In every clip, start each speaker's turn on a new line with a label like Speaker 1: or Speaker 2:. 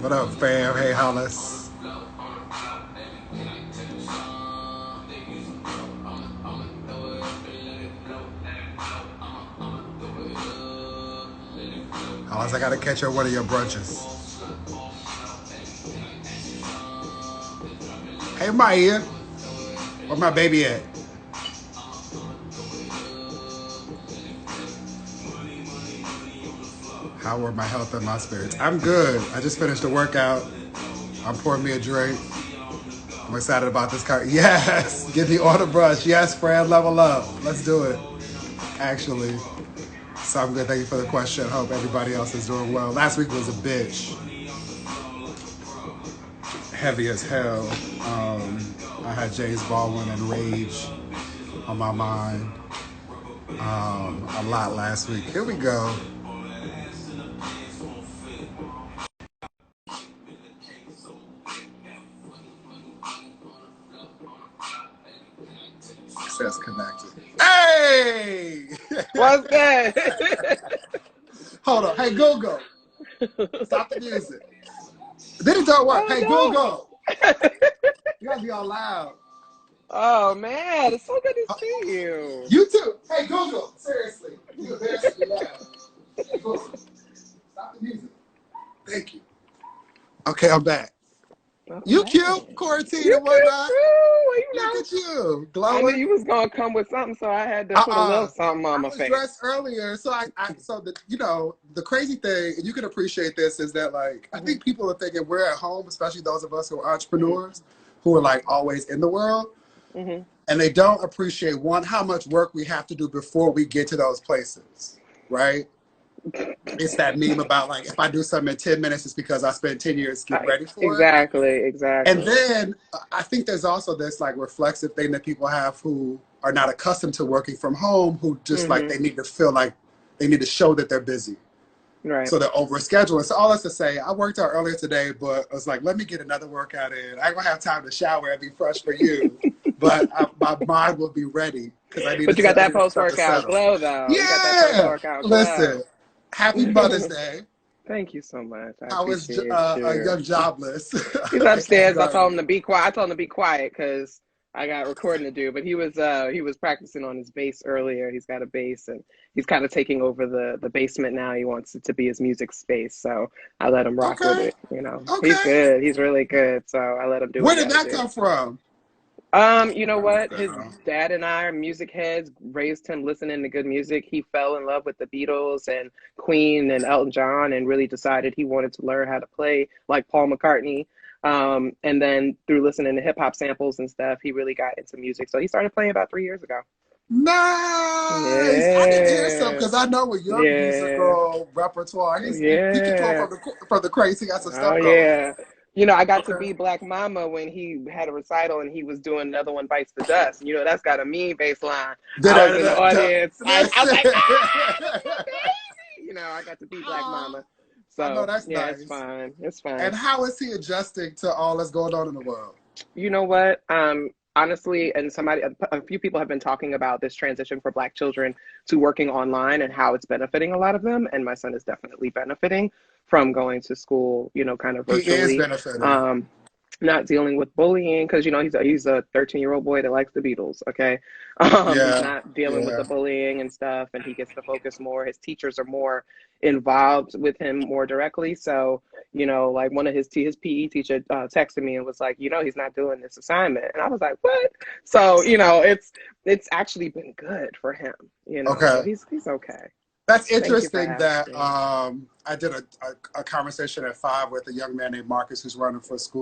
Speaker 1: What up, fam? Hey, Hollis. Hollis, I gotta catch you at one of your brunches. Hey, Maya. Where my baby at? How are my health and my spirits? I'm good. I just finished a workout. I'm pouring me a drink. I'm excited about this car. Yes, get the order brush. Yes, Fran, level up. Let's do it. Actually, so I'm good. Thank you for the question. Hope everybody else is doing well. Last week was a bitch, heavy as hell. I had James Baldwin and Rage on my mind a lot last week. Here we go. Says connected. Hey!
Speaker 2: What's that?
Speaker 1: Hold on. Hey, Google. Stop the music. Then it don't work.
Speaker 2: Oh,
Speaker 1: Hey,
Speaker 2: no.
Speaker 1: Google. You gotta be all loud.
Speaker 2: Oh, man. It's so good to see you.
Speaker 1: You too. Hey, Google. Seriously. You embarrassing me loud. Hey, Google. Stop the music. Thank you. Okay, I'm back.
Speaker 2: Okay.
Speaker 1: You cute, quarantine
Speaker 2: You
Speaker 1: and whatnot.
Speaker 2: cute, too.
Speaker 1: Look at you,
Speaker 2: I knew
Speaker 1: glowing.
Speaker 2: you was going to come with something, so I had to put a little something on my
Speaker 1: I was
Speaker 2: face.
Speaker 1: dressed earlier, so so the crazy thing, and you can appreciate this, is that like I think people are thinking we're at home, especially those of us who are entrepreneurs, who are like always in the world, and they don't appreciate one how much work we have to do before we get to those places, right? It's that meme about like if I do something in 10 minutes, it's because I spent 10 years getting ready for it.
Speaker 2: Exactly.
Speaker 1: And then I think there's also this like reflexive thing that people have who are not accustomed to working from home, who just like they need to feel like they need to show that they're busy.
Speaker 2: Right.
Speaker 1: So they're overscheduling. So all that's to say, I worked out earlier today, but I was like, let me get another workout in. I ain't gonna have time to shower and be fresh for you, but my mind will be ready because I need.
Speaker 2: But
Speaker 1: to
Speaker 2: you got that
Speaker 1: I need stuff to
Speaker 2: post-workout
Speaker 1: settle.
Speaker 2: glow, though.
Speaker 1: Yeah.
Speaker 2: You got that post-workout glow.
Speaker 1: Listen, happy Mother's Day.
Speaker 2: Thank you so much. I
Speaker 1: was
Speaker 2: appreciate
Speaker 1: a
Speaker 2: you.
Speaker 1: young jobless.
Speaker 2: He's upstairs. I told him to be quiet. I told him to be quiet because I got recording to do. But he was practicing on his bass earlier. He's got a bass, and he's kind of taking over the basement now. He wants it to be his music space, so I let him rock with it. You know, he's good. He's really good. So I let him do.
Speaker 1: Where did that come from?
Speaker 2: You know what? His dad and I are music heads, raised him listening to good music. He fell in love with the Beatles and Queen and Elton John and really decided he wanted to learn how to play like Paul McCartney. And then through listening to hip hop samples and stuff, he really got into music. So he started playing about 3 years ago.
Speaker 1: Nice. Yeah. I need to hear some because I know with your musical repertoire, he can pull from the crazy. He got some stuff going.
Speaker 2: Yeah. You know, I got to be Black Mama when he had a recital and he was doing Another One Bites the Dust. You know, that's got a mean bass line. I was in the audience. I was like, ah, you know, I got to be Black Mama. So,
Speaker 1: I know that's nice.
Speaker 2: It's fine. It's fine.
Speaker 1: And how is he adjusting to all that's going on in the world?
Speaker 2: You know what? Honestly, and a few people have been talking about this transition for Black children to working online and how it's benefiting a lot of them. And my son is definitely benefiting from going to school, you know, kind of virtually.
Speaker 1: He is benefiting.
Speaker 2: Not dealing with bullying because, you know, he's a 13-year-old boy that likes the Beatles, okay? He's not dealing with the bullying and stuff, and he gets to focus more. His teachers are more involved with him more directly. So, you know, like one of his PE teacher texted me and was like, you know, he's not doing this assignment. And I was like, what? So, you know, it's actually been good for him, you know. So he's okay.
Speaker 1: That's interesting that I did a conversation at 5 with a young man named Marcus who's running for city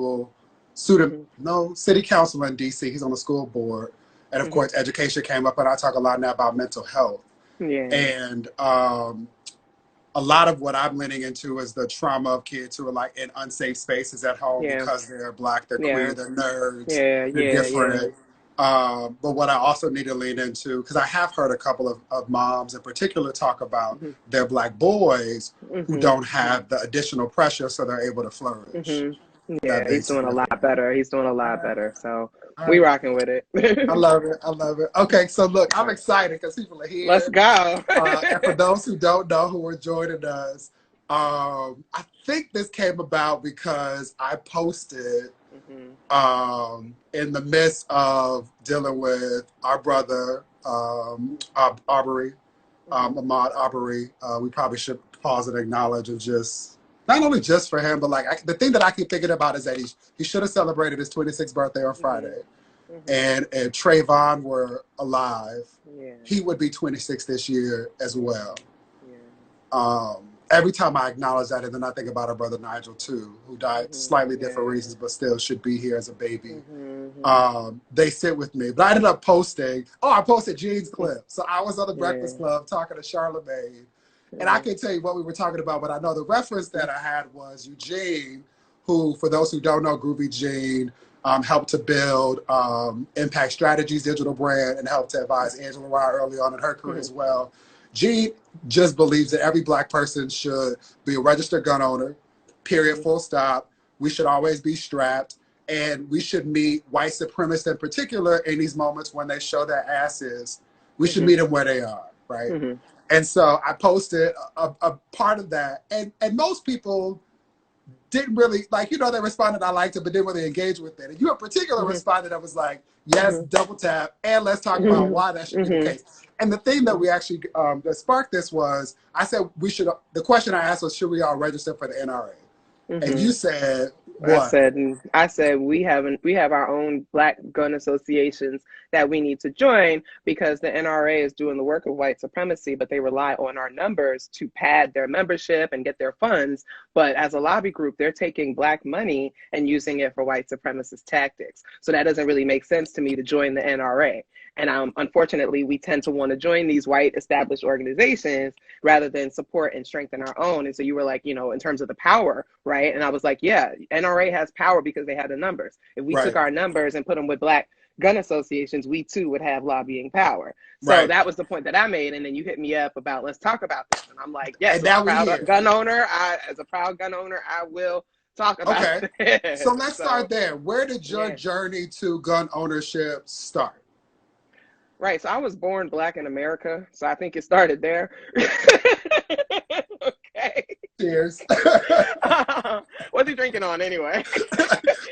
Speaker 1: council in DC. He's on the school board. And of course, education came up, and I talk a lot now about mental health.
Speaker 2: Yeah.
Speaker 1: And a lot of what I'm leaning into is the trauma of kids who are like in unsafe spaces at home because they're Black, they're queer, they're nerds, they're different. But what I also need to lean into, because I have heard a couple of moms in particular talk about their Black boys who don't have the additional pressure, so they're able to flourish.
Speaker 2: Yeah, he's doing a lot better. He's doing a lot better. So we rocking with it.
Speaker 1: I love it. I love it. Okay, so look, I'm excited because people are here.
Speaker 2: Let's go.
Speaker 1: And for those who don't know who are joining us, I think this came about because I posted in the midst of dealing with our brother, Arbery, Ahmaud Arbery. We probably should pause and acknowledge and just, not only just for him, but like the thing that I keep thinking about is that he should have celebrated his 26th birthday on Friday. And if Trayvon were alive, he would be 26 this year as well. Every time I acknowledge that, and then I think about our brother Nigel too, who died slightly different reasons, but still should be here as a baby. They sit with me. But I ended up posting, I posted Gene's clip. So I was on the Breakfast Club talking to Charlamagne. And I can't tell you what we were talking about, but I know the reference that I had was Eugene, who, for those who don't know, Groovy Gene, helped to build Impact Strategies digital brand and helped to advise Angela Rye early on in her career as well. Gene just believes that every Black person should be a registered gun owner, period, full stop. We should always be strapped. And we should meet white supremacists in particular in these moments when they show their asses. We should meet them where they are, right? And so I posted a part of that. And most people didn't really, like, you know, they responded, I liked it, but didn't really engage with it. And you in particular responded that was like, yes, double tap, and let's talk about why that should be the case. And the thing that we actually, that sparked this was, I said the question I asked was, should we all register for the NRA? And you said, what?
Speaker 2: I said we have our own Black gun associations that we need to join because the NRA is doing the work of white supremacy, but they rely on our numbers to pad their membership and get their funds. But as a lobby group, they're taking Black money and using it for white supremacist tactics. So that doesn't really make sense to me to join the NRA. And unfortunately, we tend to want to join these white established organizations rather than support and strengthen our own. And so you were like, you know, in terms of the power, right? And I was like, yeah, NRA has power because they had the numbers. If we took our numbers and put them with Black gun associations, we too would have lobbying power. So that was the point that I made. And then you hit me up about, let's talk about this. And I'm like, yes, as a proud gun owner, I will talk about it.
Speaker 1: So let's start there. Where did your journey to gun ownership start?
Speaker 2: Right. So I was born Black in America. So I think it started there. Okay.
Speaker 1: Cheers.
Speaker 2: What's he drinking on anyway?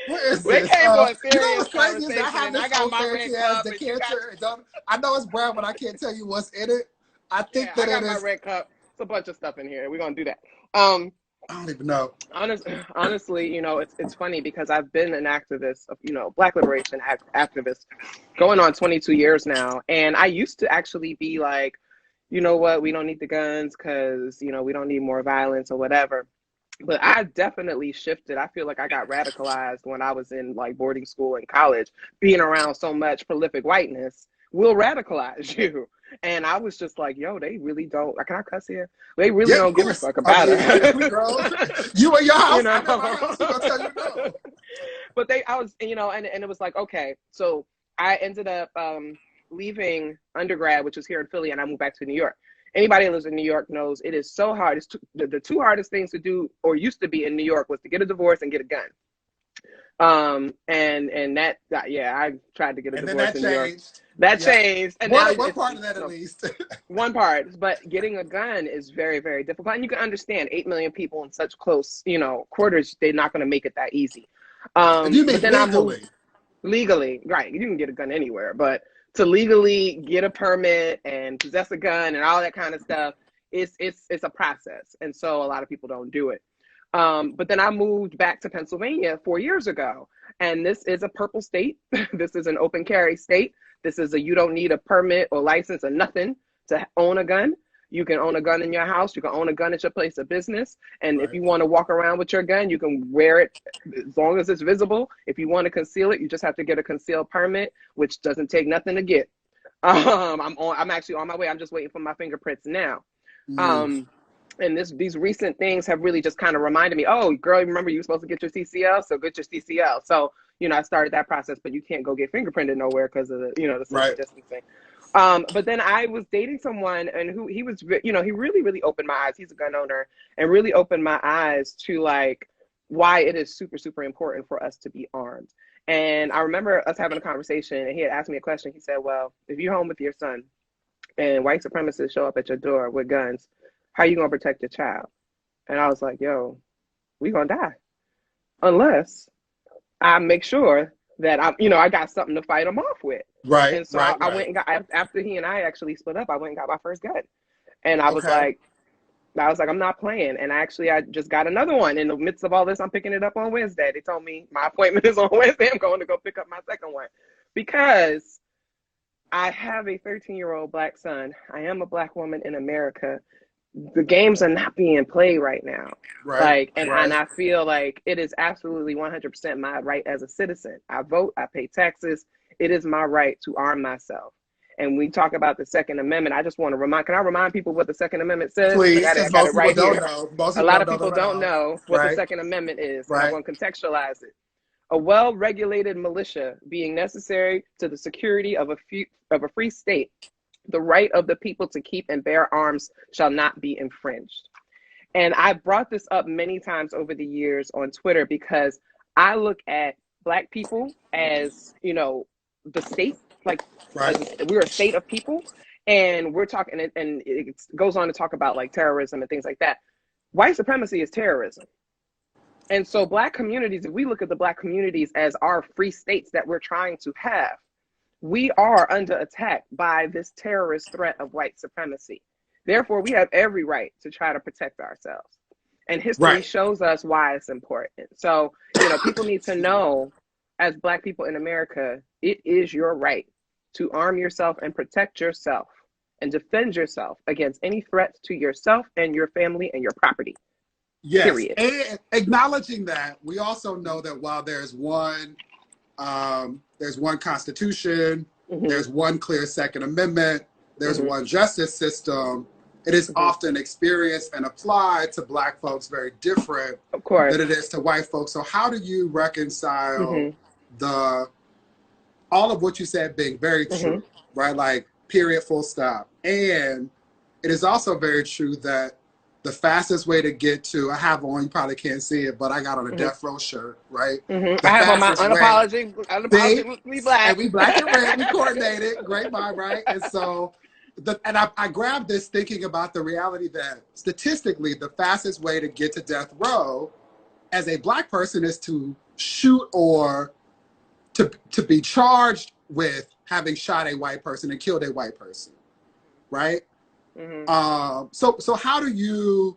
Speaker 1: What is
Speaker 2: this?
Speaker 1: We
Speaker 2: came for a serious
Speaker 1: you know what's crazy is I have this
Speaker 2: I got my
Speaker 1: fancy
Speaker 2: red
Speaker 1: ass
Speaker 2: cup.
Speaker 1: decanter. I know it's brown, but I can't tell you what's in it. I think that
Speaker 2: I got
Speaker 1: it
Speaker 2: my
Speaker 1: is.
Speaker 2: red cup. It's a bunch of stuff in here. We're going to do that.
Speaker 1: I don't even know.
Speaker 2: Honestly, you know, it's funny because I've been an activist, you know, Black liberation activist going on 22 years now. And I used to actually be like, you know what, we don't need the guns because, you know, we don't need more violence or whatever. But I definitely shifted. I feel like I got radicalized when I was in like boarding school and college. Being around so much prolific whiteness will radicalize you. And I was just like, yo, they really don't. Can I cuss here? They really don't give a fuck about it.
Speaker 1: You and your house, you know? I'm at my house, I'm gonna tell you no.
Speaker 2: But I was, you know, and it was like, okay. So I ended up leaving undergrad, which was here in Philly, and I moved back to New York. Anybody who lives in New York knows it is so hard. It's the two hardest things to do, or used to be in New York, was to get a divorce and get a gun. And that, I tried to get a divorce in New York. That changed. And
Speaker 1: one part of that at least.
Speaker 2: One part, but getting a gun is very, very difficult. And you can understand 8 million people in such close, you know, quarters, they're not going to make it that easy.
Speaker 1: You mean legally?
Speaker 2: Legally, right. You can get a gun anywhere, but to legally get a permit and possess a gun and all that kind of stuff, it's a process. And so a lot of people don't do it. But then I moved back to Pennsylvania 4 years ago, and this is a purple state. This is an open carry state. This is you don't need a permit or license or nothing to own a gun. You can own a gun in your house. You can own a gun at your place of business. And if you want to walk around with your gun, you can wear it as long as it's visible. If you want to conceal it, you just have to get a concealed permit, which doesn't take nothing to get. I'm actually on my way. I'm just waiting for my fingerprints now. And these recent things have really just kind of reminded me, oh, girl, remember you were supposed to get your CCL? So get your CCL. So, you know, I started that process, but you can't go get fingerprinted nowhere because of the, you know, the social distancing. But then I was dating someone and he was, you know, he really, really opened my eyes. He's a gun owner and really opened my eyes to like why it is super, super important for us to be armed. And I remember us having a conversation and he had asked me a question. He said, well, if you're home with your and white supremacists show up at your door with guns, how are you going to protect your child? And I was like, yo, we gonna die unless I make sure that I got something to fight them off with.
Speaker 1: Right,
Speaker 2: And so
Speaker 1: right,
Speaker 2: I
Speaker 1: right.
Speaker 2: went and got, after he and I actually split up, I went and got my first gun. And I was
Speaker 1: Okay.
Speaker 2: like, I'm not playing. And actually, I just got another one in the midst of all this. I'm picking it up on Wednesday. They told me my appointment is on Wednesday. I'm going to go pick up my second one because I have a 13-year-old black son. I am a black woman in America. The games are not being played right now.
Speaker 1: Right,
Speaker 2: And
Speaker 1: right.
Speaker 2: I feel like it is absolutely 100% my right as a citizen. I vote, I pay taxes. It is my right to arm myself. And we talk about the Second Amendment. I just want to can I remind people what the Second Amendment says?
Speaker 1: Please,
Speaker 2: I
Speaker 1: because
Speaker 2: got
Speaker 1: most
Speaker 2: it
Speaker 1: people
Speaker 2: right
Speaker 1: don't
Speaker 2: here.
Speaker 1: know. Most
Speaker 2: A
Speaker 1: people
Speaker 2: lot
Speaker 1: don't
Speaker 2: of
Speaker 1: know the
Speaker 2: people don't
Speaker 1: law.
Speaker 2: know what the
Speaker 1: Right,
Speaker 2: Second Amendment is, and I
Speaker 1: right.
Speaker 2: want to contextualize it. A well-regulated militia being necessary to the security of a free state, the right of the people to keep and bear arms shall not be infringed. And I brought this up many times over the years on Twitter because I look at Black people as, the state, like
Speaker 1: Right.
Speaker 2: we're a state of people. And we're talking, and it goes on to talk about like terrorism and things like that. White supremacy is terrorism. And so Black communities, if we look at the Black communities as our free states that we're trying to have, we are under attack by this terrorist threat of white supremacy. Therefore, we have every right to try to protect ourselves. And history
Speaker 1: Right.
Speaker 2: shows us why it's important. So, people need to know, as Black people in America, it is your right to arm yourself and protect yourself and defend yourself against any threats to yourself and your family and your property.
Speaker 1: Yes.
Speaker 2: Period.
Speaker 1: And acknowledging that, we also know that while there's one constitution,
Speaker 2: Mm-hmm.
Speaker 1: there's one clear Second Amendment, there's
Speaker 2: Mm-hmm.
Speaker 1: one justice system, it is
Speaker 2: Mm-hmm.
Speaker 1: often experienced and applied to Black folks very different
Speaker 2: Of course.
Speaker 1: than it is to white folks. So how do you reconcile
Speaker 2: Mm-hmm.
Speaker 1: all of what you said being very
Speaker 2: Mm-hmm.
Speaker 1: true, right? Like, period, full stop. And it is also very true that the fastest way to get to, I have on, you probably can't see it, but I got on a
Speaker 2: Mm-hmm.
Speaker 1: Death Row shirt, right?
Speaker 2: Mm-hmm.
Speaker 1: The
Speaker 2: I have on my
Speaker 1: fastest way, see,
Speaker 2: unapologetically Black.
Speaker 1: and we Black and red, we coordinated, great mind, right? And so, I grabbed this thinking about the reality that statistically, the fastest way to get to death row as a Black person is to shoot or to be charged with having shot a white person and killed a white person, right?
Speaker 2: Mm-hmm.
Speaker 1: So how do you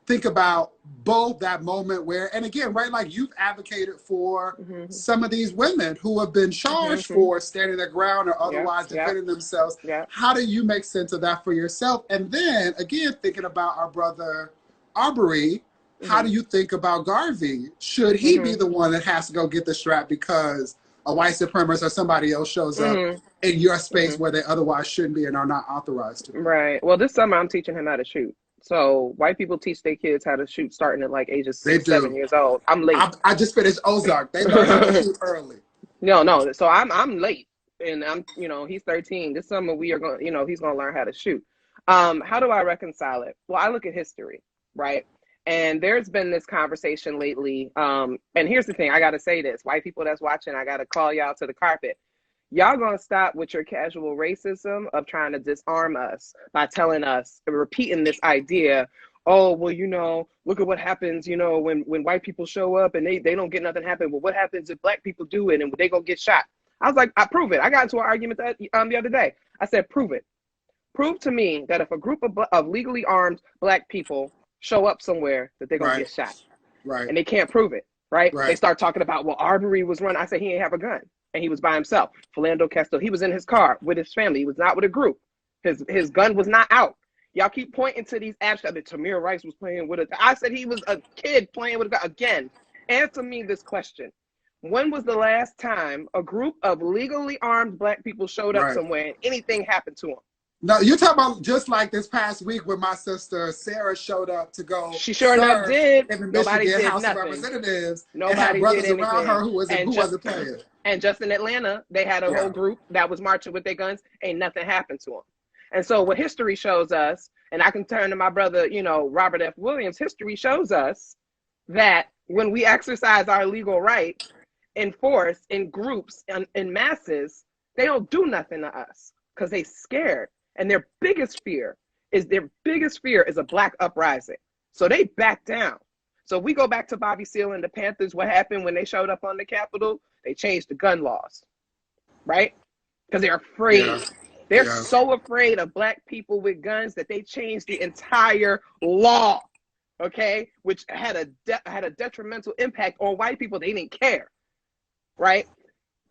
Speaker 1: think about both that moment where, and again, right, like you've advocated for
Speaker 2: Mm-hmm.
Speaker 1: some of these women who have been charged
Speaker 2: Mm-hmm.
Speaker 1: for standing their ground or otherwise defending themselves.
Speaker 2: Yep.
Speaker 1: How do you make sense of that for yourself? And then again, thinking about our brother Arbery, how do you think about Garvey? Should he be the one that has to go get the strap because a white supremacist or somebody else shows up in your space where they otherwise shouldn't be and are not authorized to be?
Speaker 2: Right. Well, this summer I'm teaching him how to shoot. So white people teach their kids how to shoot starting at like ages
Speaker 1: They
Speaker 2: 6, 7
Speaker 1: do.
Speaker 2: years old. I'm late.
Speaker 1: I just finished Ozark. They learn how to shoot early.
Speaker 2: No. So I'm late, and he's 13. This summer we are going. He's going to learn how to shoot. How do I reconcile it? Well, I look at history, right? And there's been this conversation lately. And here's the thing: I got to say this, white people that's watching, I got to call y'all to the carpet. Y'all gonna stop with your casual racism of trying to disarm us by telling us, repeating this idea, oh, well, look at what happens, when white people show up and they don't get nothing happen. Well, what happens if Black people do it and they gonna get shot? I was like, I prove it. I got into an argument the other day. I said, prove it. Prove to me that if a group of legally armed Black people show up somewhere, that they're gonna get shot.
Speaker 1: Right.
Speaker 2: And they can't prove it, right?
Speaker 1: Right.
Speaker 2: They start talking about, well, Arbery was running. I said, he ain't have a gun. And he was by himself. Philando Castile, he was in his car with his family. He was not with a group. His gun was not out. Y'all keep pointing to these abstract that Tamir Rice was playing with it. I said he was a kid playing with a gun. Again, answer me this question. When was the last time a group of legally armed Black people showed up somewhere and anything happened to them?
Speaker 1: No, you're talking about just like this past week when my sister Sarah showed up to go.
Speaker 2: She sure enough did.
Speaker 1: In the
Speaker 2: Nobody
Speaker 1: Michigan
Speaker 2: did
Speaker 1: House
Speaker 2: nothing.
Speaker 1: of Representatives.
Speaker 2: Nobody
Speaker 1: and had brothers
Speaker 2: did anything.
Speaker 1: around her who wasn't playing.
Speaker 2: And just in Atlanta, they had a whole group that was marching with their guns. Ain't nothing happened to them. And so what history shows us, and I can turn to my brother, Robert F. Williams, history shows us that when we exercise our legal right in force, in groups, in masses, they don't do nothing to us because they scared. And their biggest fear is a Black uprising. So they backed down. So we go back to Bobby Seale and the Panthers. What happened when they showed up on the Capitol? They changed the gun laws, right? Because they're afraid. Yeah. They're so afraid of black people with guns that they changed the entire law, okay? Which had a detrimental impact on white people. They didn't care, right?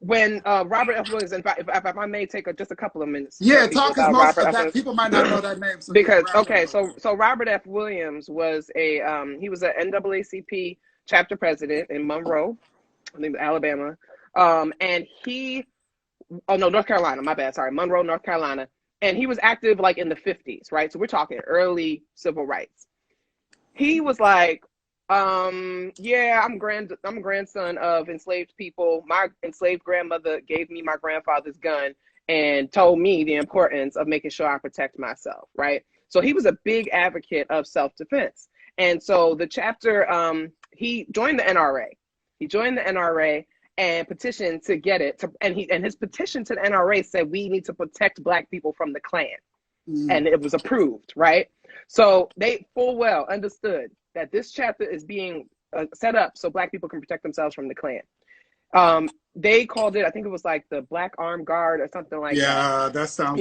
Speaker 2: When Robert F. Williams, if I may take just a couple of minutes.
Speaker 1: Yeah, talk, because most of that people might not know that name. So
Speaker 2: because so Robert F. Williams was he was an NAACP chapter president in Monroe, I think Alabama, and North Carolina. My bad, sorry, Monroe, North Carolina, and he was active like in the 50s, right? So we're talking early civil rights. He was like, yeah, I'm a grandson of enslaved people. My enslaved grandmother gave me my grandfather's gun and told me the importance of making sure I protect myself, right? So he was a big advocate of self-defense. And so the chapter, he joined the NRA. He joined the NRA and petitioned to get it. And his petition to the NRA said, we need to protect Black people from the Klan. And it was approved, right? So they full well understood that this chapter is being set up so Black people can protect themselves from the Klan. They called it, I think it was like the Black Armed Guard or something like that.
Speaker 1: Yeah, that sounds...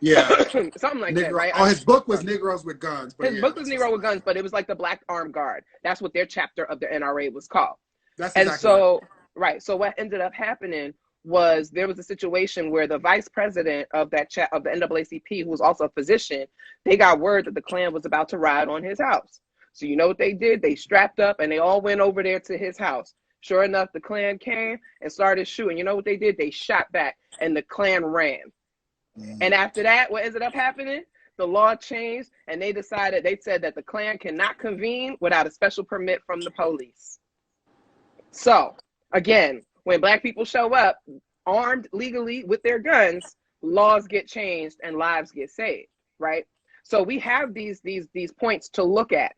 Speaker 2: Yeah. Something like that, right?
Speaker 1: Oh, his book was Negroes with Guns.
Speaker 2: His book was Negro with Guns, but it was like the Black Armed Guard. That's what their chapter of the NRA was called.
Speaker 1: That's exactly
Speaker 2: right. So what ended up happening was there was a situation where the vice president of the NAACP, who was also a physician, they got word that the Klan was about to ride on his house. So you know what they did? They strapped up and they all went over there to his house. Sure enough, the Klan came and started shooting. You know what they did? They shot back and the Klan ran. And after that, what ended up happening? The law changed and they said that the Klan cannot convene without a special permit from the police. So again, when Black people show up armed legally with their guns, laws get changed and lives get saved, right? So we have these points to look at,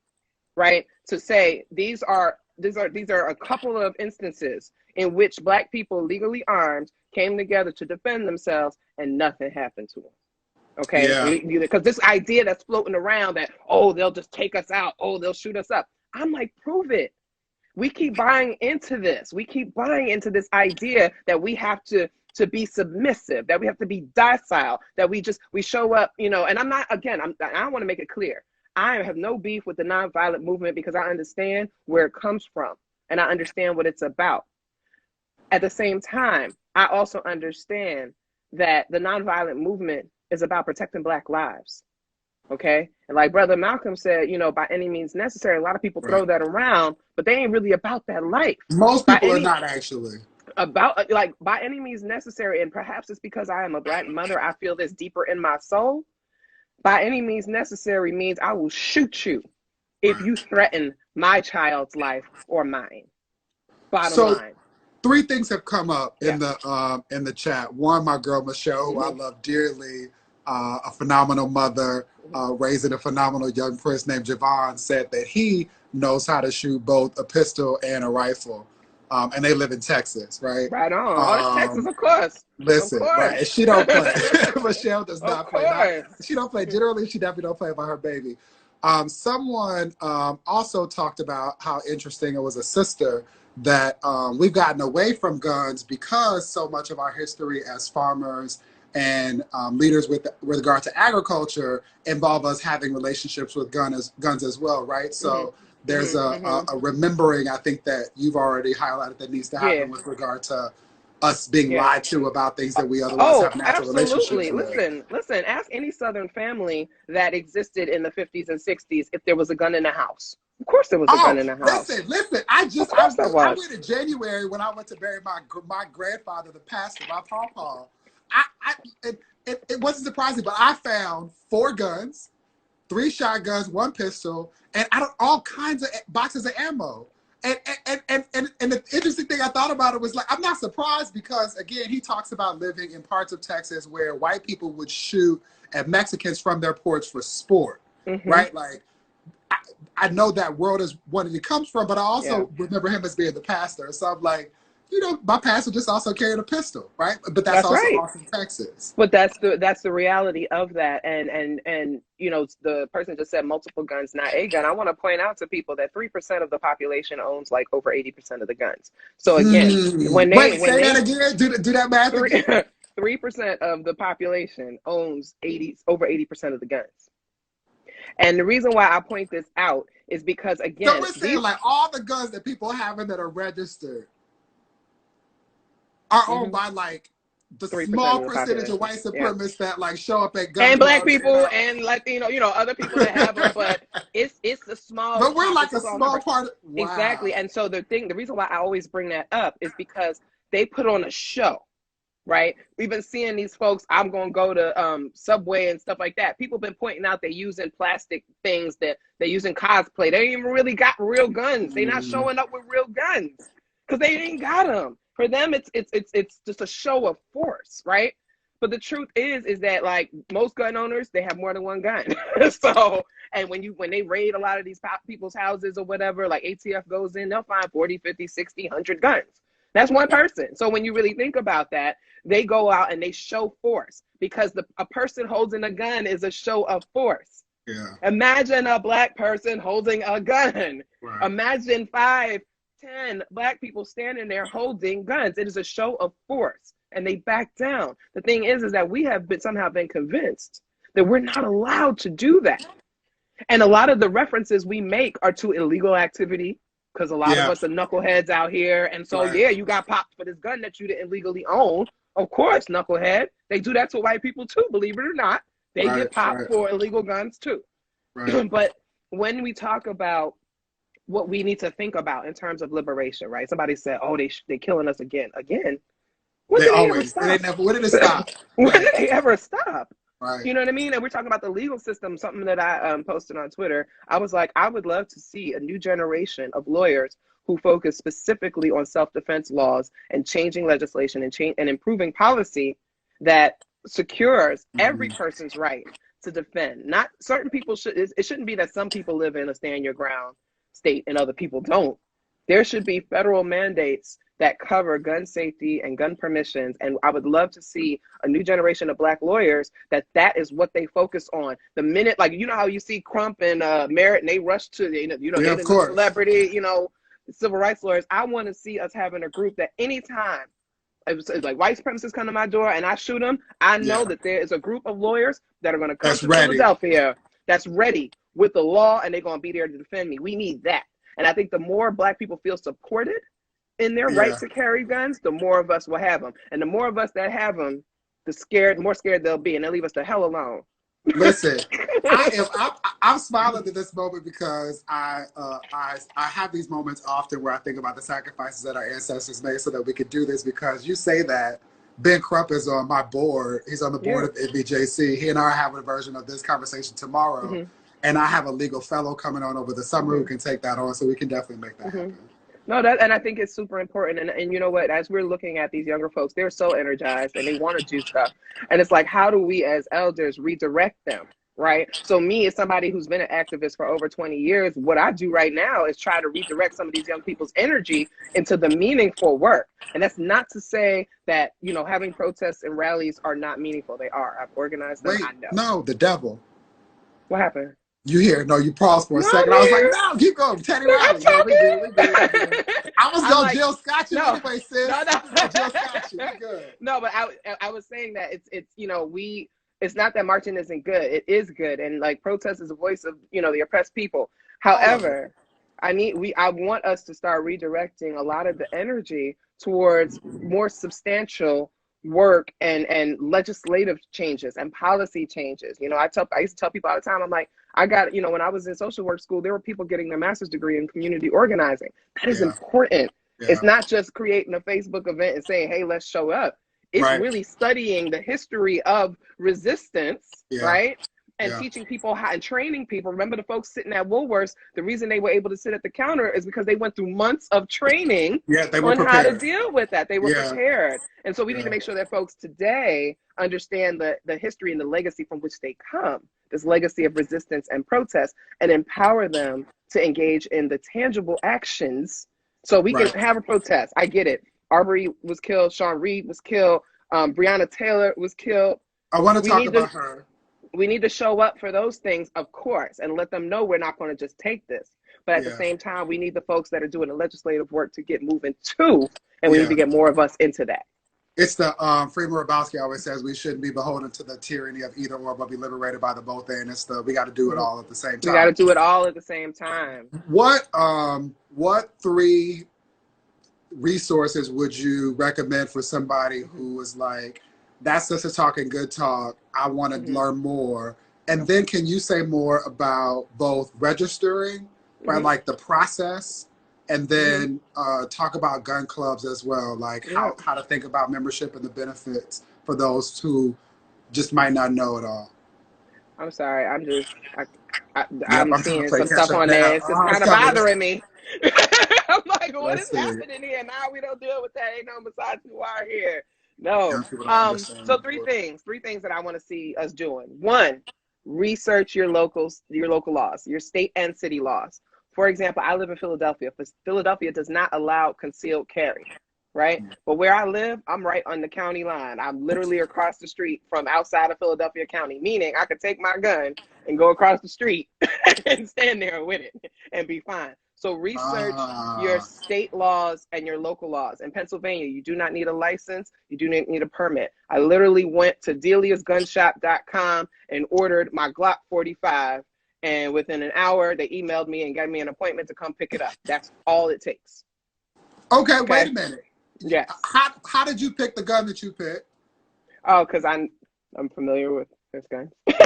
Speaker 2: right? To say these are a couple of instances in which Black people legally armed came together to defend themselves and nothing happened to them. Okay, because this idea that's floating around that, oh, they'll just take us out, oh, they'll shoot us up. I'm like, prove it. We keep buying into this. We keep buying into this idea that we have to be submissive, that we have to be docile, that we show up, and I'm not, again, I want to make it clear. I have no beef with the nonviolent movement because I understand where it comes from and I understand what it's about. At the same time, I also understand that the nonviolent movement is about protecting Black lives. Okay. And like Brother Malcolm said, by any means necessary, a lot of people throw that around, but they ain't really about that life.
Speaker 1: Most people are not actually.
Speaker 2: About like by any means necessary. And perhaps it's because I am a Black mother. I feel this deeper in my soul. By any means necessary means I will shoot you if you threaten my child's life or mine. Bottom line.
Speaker 1: 3 things have come up in the chat. One, my girl Michelle, who I love dearly, a phenomenal mother, raising a phenomenal young prince named Javon, said that he knows how to shoot both a pistol and a rifle. And they live in Texas, right?
Speaker 2: Right on. Texas, of course.
Speaker 1: Listen, right? And she don't play. Michelle does not play. She don't play. Generally, she definitely don't play by her baby. Someone also talked about how interesting it was a sister that we've gotten away from guns because so much of our history as farmers and leaders with regard to agriculture involve us having relationships with guns as well, right? So there's a remembering, I think, that you've already highlighted that needs to happen with regard to us being lied to about things that we otherwise have natural relationships with.
Speaker 2: Listen, ask any Southern family that existed in the 50s and 60s if there was a gun in the house. Of course there was a gun in the house.
Speaker 1: Listen, I went in January when I went to bury my grandfather, the pastor, my pawpaw. It wasn't surprising, but I found 4 guns, 3 shotguns, 1 pistol, and all kinds of boxes of ammo. And the interesting thing I thought about it was, like, I'm not surprised because, again, he talks about living in parts of Texas where white people would shoot at Mexicans from their porch for sport, right? Like, I know that world is what it comes from, but I also remember him as being the pastor. So I'm like, you know, my pastor just also carried a pistol, right? But that's also
Speaker 2: right.
Speaker 1: Austin, Texas.
Speaker 2: But that's the reality of that. And you know, the person just said multiple guns, not a gun. I want to point out to people that 3% of the population owns like over 80% of the guns. So again,
Speaker 1: Wait, say that again. Do that math again.
Speaker 2: 3% of the population owns over 80% of the guns. And the reason why I point this out is because, again,
Speaker 1: so we're saying like all the guns that people have that are registered are owned by like the small percentage of white supremacists that like show up at gun
Speaker 2: and black
Speaker 1: clubs
Speaker 2: people and Latino, you know, other people that have them, but it's a small.
Speaker 1: But we're like a small part of,
Speaker 2: wow. Exactly. And so the reason why I always bring that up is because they put on a show. Right, we've been seeing these folks. I'm gonna go to Subway and stuff like that. People been pointing out they're using plastic things, that they're using cosplay. They ain't even really got real guns. They're not showing up with real guns because they ain't got them. For them, it's just a show of force, right? But the truth is that like most gun owners, they have more than one gun. So, and when they raid a lot of these people's houses or whatever, like ATF goes in, they'll find 40, 50, 60, 100 guns. That's one person. So when you really think about that, they go out and they show force because a person holding a gun is a show of force.
Speaker 1: Yeah.
Speaker 2: Imagine a black person holding a gun. Right. Imagine 5, 10 black people standing there holding guns. It is a show of force, and they back down. The thing is that we have somehow been convinced that we're not allowed to do that. And a lot of the references we make are to illegal activity, because a lot of us are knuckleheads out here. And so, you got popped for this gun that you didn't legally own. Of course, knucklehead. They do that to white people too, believe it or not. They get popped for illegal guns too. Right. But when we talk about what we need to think about in terms of liberation, right? Somebody said, oh, they killing us again. Again?
Speaker 1: When did it stop?
Speaker 2: When did they ever stop?
Speaker 1: Right.
Speaker 2: You know what I mean? And we're talking about the legal system, something that I posted on Twitter. I was like, I would love to see a new generation of lawyers who focus specifically on self-defense laws and changing legislation and improving policy that secures every person's right to defend. Not certain people it shouldn't be that some people live in a stand your ground state and other people don't. There should be federal mandates that cover gun safety and gun permissions. And I would love to see a new generation of black lawyers that is what they focus on. The minute, like, you know how you see Crump and Merritt and they rush to, they're celebrity, civil rights lawyers. I want to see us having a group that anytime it's like white supremacists come to my door and I shoot them, I know that there is a group of lawyers that are going to come to Philadelphia that's ready with the law, and they're going to be there to defend me. We need that. And I think the more black people feel supported in their right to carry guns, the more of us will have them. And the more of us that have them, the more scared they'll be, and they'll leave us the hell alone.
Speaker 1: Listen, I'm smiling at this moment because I have these moments often where I think about the sacrifices that our ancestors made so that we could do this. Because you say that Ben Crump is on my board. He's on the board of NBJC. He and I are having a version of this conversation tomorrow. And I have a legal fellow coming on over the summer who can take that on, so we can definitely make that happen.
Speaker 2: No, and I think it's super important. And you know what? As we're looking at these younger folks, they're so energized and they want to do stuff. And it's like, how do we as elders redirect them, right? So me, as somebody who's been an activist for over 20 years, what I do right now is try to redirect some of these young people's energy into the meaningful work. And that's not to say that, having protests and rallies are not meaningful. They are. I've organized them. I know.
Speaker 1: No, the devil.
Speaker 2: What happened?
Speaker 1: You hear? No, you paused for a second. I was like, no, keep going. Teddy Riley. No, we good. I was going Jill Scott you anyway, sis. No. Jill Scott you. We good.
Speaker 2: No, but I was saying that it's it's not that marching isn't good. It is good. And like protest is a voice of, the oppressed people. However, I want us to start redirecting a lot of the energy towards more substantial work and legislative changes and policy changes. I used to tell people all the time, I'm like, I got, when I was in social work school, there were people getting their master's degree in community organizing. That is important. It's not just creating a Facebook event and saying, hey, let's show up. It's really studying the history of resistance, right? And teaching people how and training people. Remember the folks sitting at Woolworths, the reason they were able to sit at the counter is because they went through months of training on how to deal with that. They were prepared. And so we need to make sure that folks today understand the history and the legacy from which they come, this legacy of resistance and protest, and empower them to engage in the tangible actions so we can have a protest. I get it. Arbery was killed. Sean Reed was killed. Breonna Taylor was killed.
Speaker 1: I want to talk about her.
Speaker 2: We need to show up for those things, of course, and let them know we're not going to just take this. But at the same time, we need the folks that are doing the legislative work to get moving too, and we need to get more of us into that.
Speaker 1: It's the Freeman Rabowski always says we shouldn't be beholden to the tyranny of either or, but be liberated by the both. And it's we got to do it all at the same time.
Speaker 2: We got to do it all at the same time.
Speaker 1: What 3 resources would you recommend for somebody who is like, that's just a talking good talk, I want to learn more? And then can you say more about both registering, right, like the process, and then talk about gun clubs as well, like how to think about membership and the benefits for those who just might not know it all.
Speaker 2: I'm sorry, I'm seeing some stuff on there. It's just kind of bothering me. I'm like, what is happening here? Now we don't deal with that. Ain't no besides who are here. No. So three things that I want to see us doing. 1, research your local laws, your state and city laws. For example, I live in Philadelphia. Philadelphia does not allow concealed carry, right? But where I live, I'm right on the county line. I'm literally across the street from outside of Philadelphia County, meaning I could take my gun and go across the street and stand there with it and be fine. So research your state laws and your local laws. In Pennsylvania, you do not need a license. You do not need a permit. I literally went to deliasgunshop.com and ordered my Glock 45. And within an hour, they emailed me and got me an appointment to come pick it up. That's all it takes.
Speaker 1: Okay, wait a minute.
Speaker 2: Yes.
Speaker 1: How did you pick the gun that you picked?
Speaker 2: Oh, because I'm familiar with this gun. So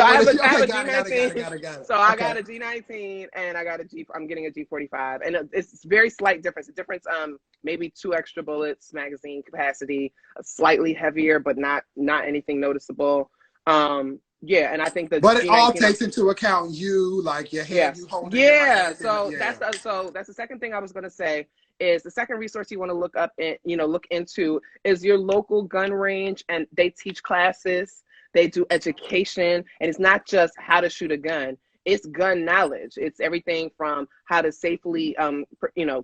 Speaker 2: I have a G19. So I got a G19 and I got I'm getting a G45. And it's very slight difference. The difference, maybe 2 extra bullets, magazine capacity, slightly heavier, but not anything noticeable. Yeah, and I think that.
Speaker 1: But it all takes into account you, like your hand, you holding.
Speaker 2: Yeah, so that's the second thing I was gonna say. Is the second resource you want to look up and look into is your local gun range, and they teach classes, they do education, and it's not just how to shoot a gun. It's gun knowledge. It's everything from how to safely,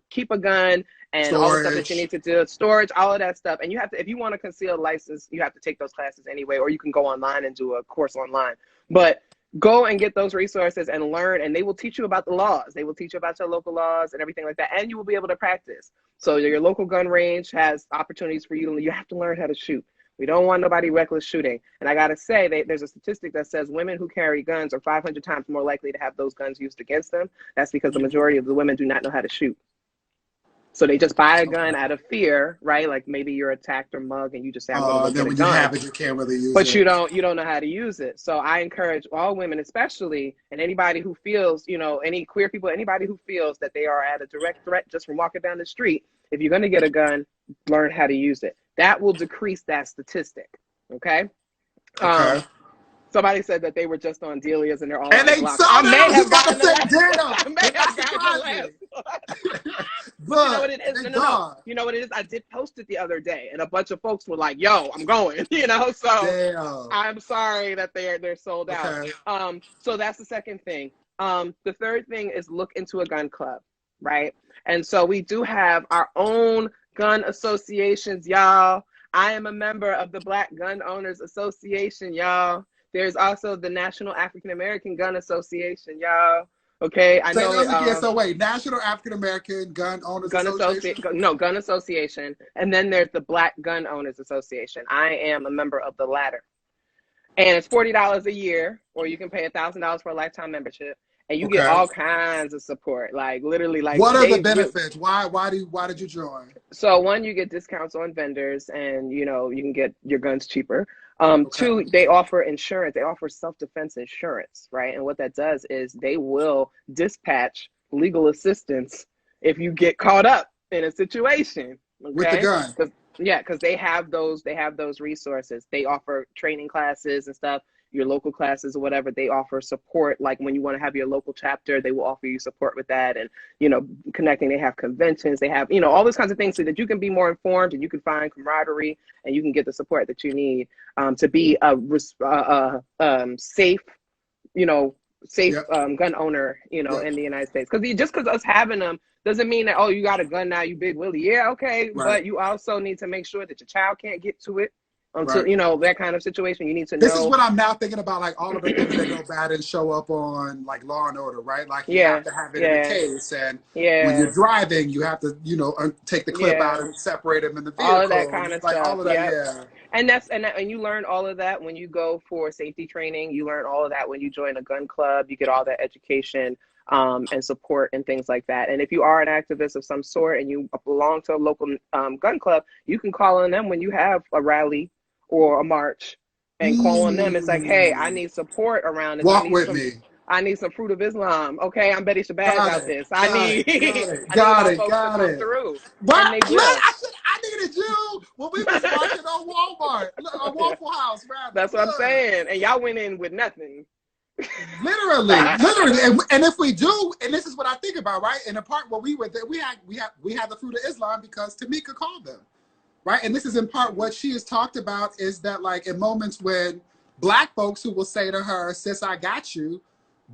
Speaker 2: keep a gun and storage, all the stuff that you need to do, storage, all of that stuff. And you have to, if you want to conceal a license, you have to take those classes anyway, or you can go online and do a course online. But go and get those resources and learn, and they will teach you about the laws. They will teach you about your local laws and everything like that, and you will be able to practice. So your local gun range has opportunities for you. You have to learn how to shoot. We don't want nobody reckless shooting. And I got to say, there's a statistic that says women who carry guns are 500 times more likely to have those guns used against them. That's because the majority of the women do not know how to shoot. So they just buy a gun out of fear, right? Like maybe you're attacked or mugged and you just say, I'm going to
Speaker 1: then when you have it, you can't really use it.
Speaker 2: But you don't know how to use it. So I encourage all women, especially, and anybody who feels, any queer people, anybody who feels that they are at a direct threat just from walking down the street, if you're going to get a gun, learn how to use it. That will decrease that statistic. Okay. Somebody said that they were just on Delia's and they're all.
Speaker 1: And they saw
Speaker 2: I may have gotten
Speaker 1: the
Speaker 2: But you know what it is? No. You know what it is? I did post it the other day, and a bunch of folks were like, "Yo, I'm going." So I'm sorry that they're sold out. Okay. So that's the second thing. The third thing is look into a gun club, right? And so we do have our own gun associations, y'all. I am a member of the Black Gun Owners Association, y'all. There's also the National African American Gun Association, y'all. Okay, I know.
Speaker 1: So wait, National African American Gun Owners Association?
Speaker 2: Gun Association. And then there's the Black Gun Owners Association. I am a member of the latter. And it's $40 a year, or you can pay $1,000 for a lifetime membership. And you get all kinds of support, like literally, like.
Speaker 1: What are the benefits? Why did you join?
Speaker 2: So 1, you get discounts on vendors, and you can get your guns cheaper. 2, they offer insurance. They offer self-defense insurance, right? And what that does is they will dispatch legal assistance if you get caught up in a situation. Okay?
Speaker 1: With the gun.
Speaker 2: Because they have those resources. They offer training classes and stuff. Your local classes or whatever, they offer support. Like when you want to have your local chapter, they will offer you support with that. And, connecting, they have conventions, they have, all those kinds of things so that you can be more informed and you can find camaraderie and you can get the support that you need to be a safe, safe gun owner, you know, in the United States. Because just because us having them doesn't mean that, oh, you got a gun now, you big Willie. Yeah, okay. Right. But you also need to make sure that your child can't get to it. Until, you know, that kind of situation, you need to know.
Speaker 1: This is what I'm now thinking about, like all of the things that go bad and show up on like Law and Order, right? Like you have to have it in the case, and when you're driving, you have to, you know, take the clip out and separate them in the vehicle.
Speaker 2: All of that kind of
Speaker 1: like
Speaker 2: stuff.
Speaker 1: All of that,
Speaker 2: And you learn all of that when you go for safety training. You learn all of that when you join a gun club. You get all that education and support and things like that. And if you are an activist of some sort and you belong to a local gun club, you can call on them when you have a rally or a march and call on them. It's like, hey, I need support around this.
Speaker 1: Walk with me.
Speaker 2: I need some Fruit of Islam. Okay, I'm Betty Shabazz about this. I need
Speaker 1: got
Speaker 2: folks to come through.
Speaker 1: But I needed you when we was watching on Walmart, on Waffle House, rather.
Speaker 2: That's what I'm saying. And y'all went in with nothing.
Speaker 1: literally. And if we do, and this is what I think about, right? In the part where we were there, we had the Fruit of Islam because Tamika called them. Right. And this is in part what she has talked about is that, like, in moments when Black folks who will say to her, sis, I got you,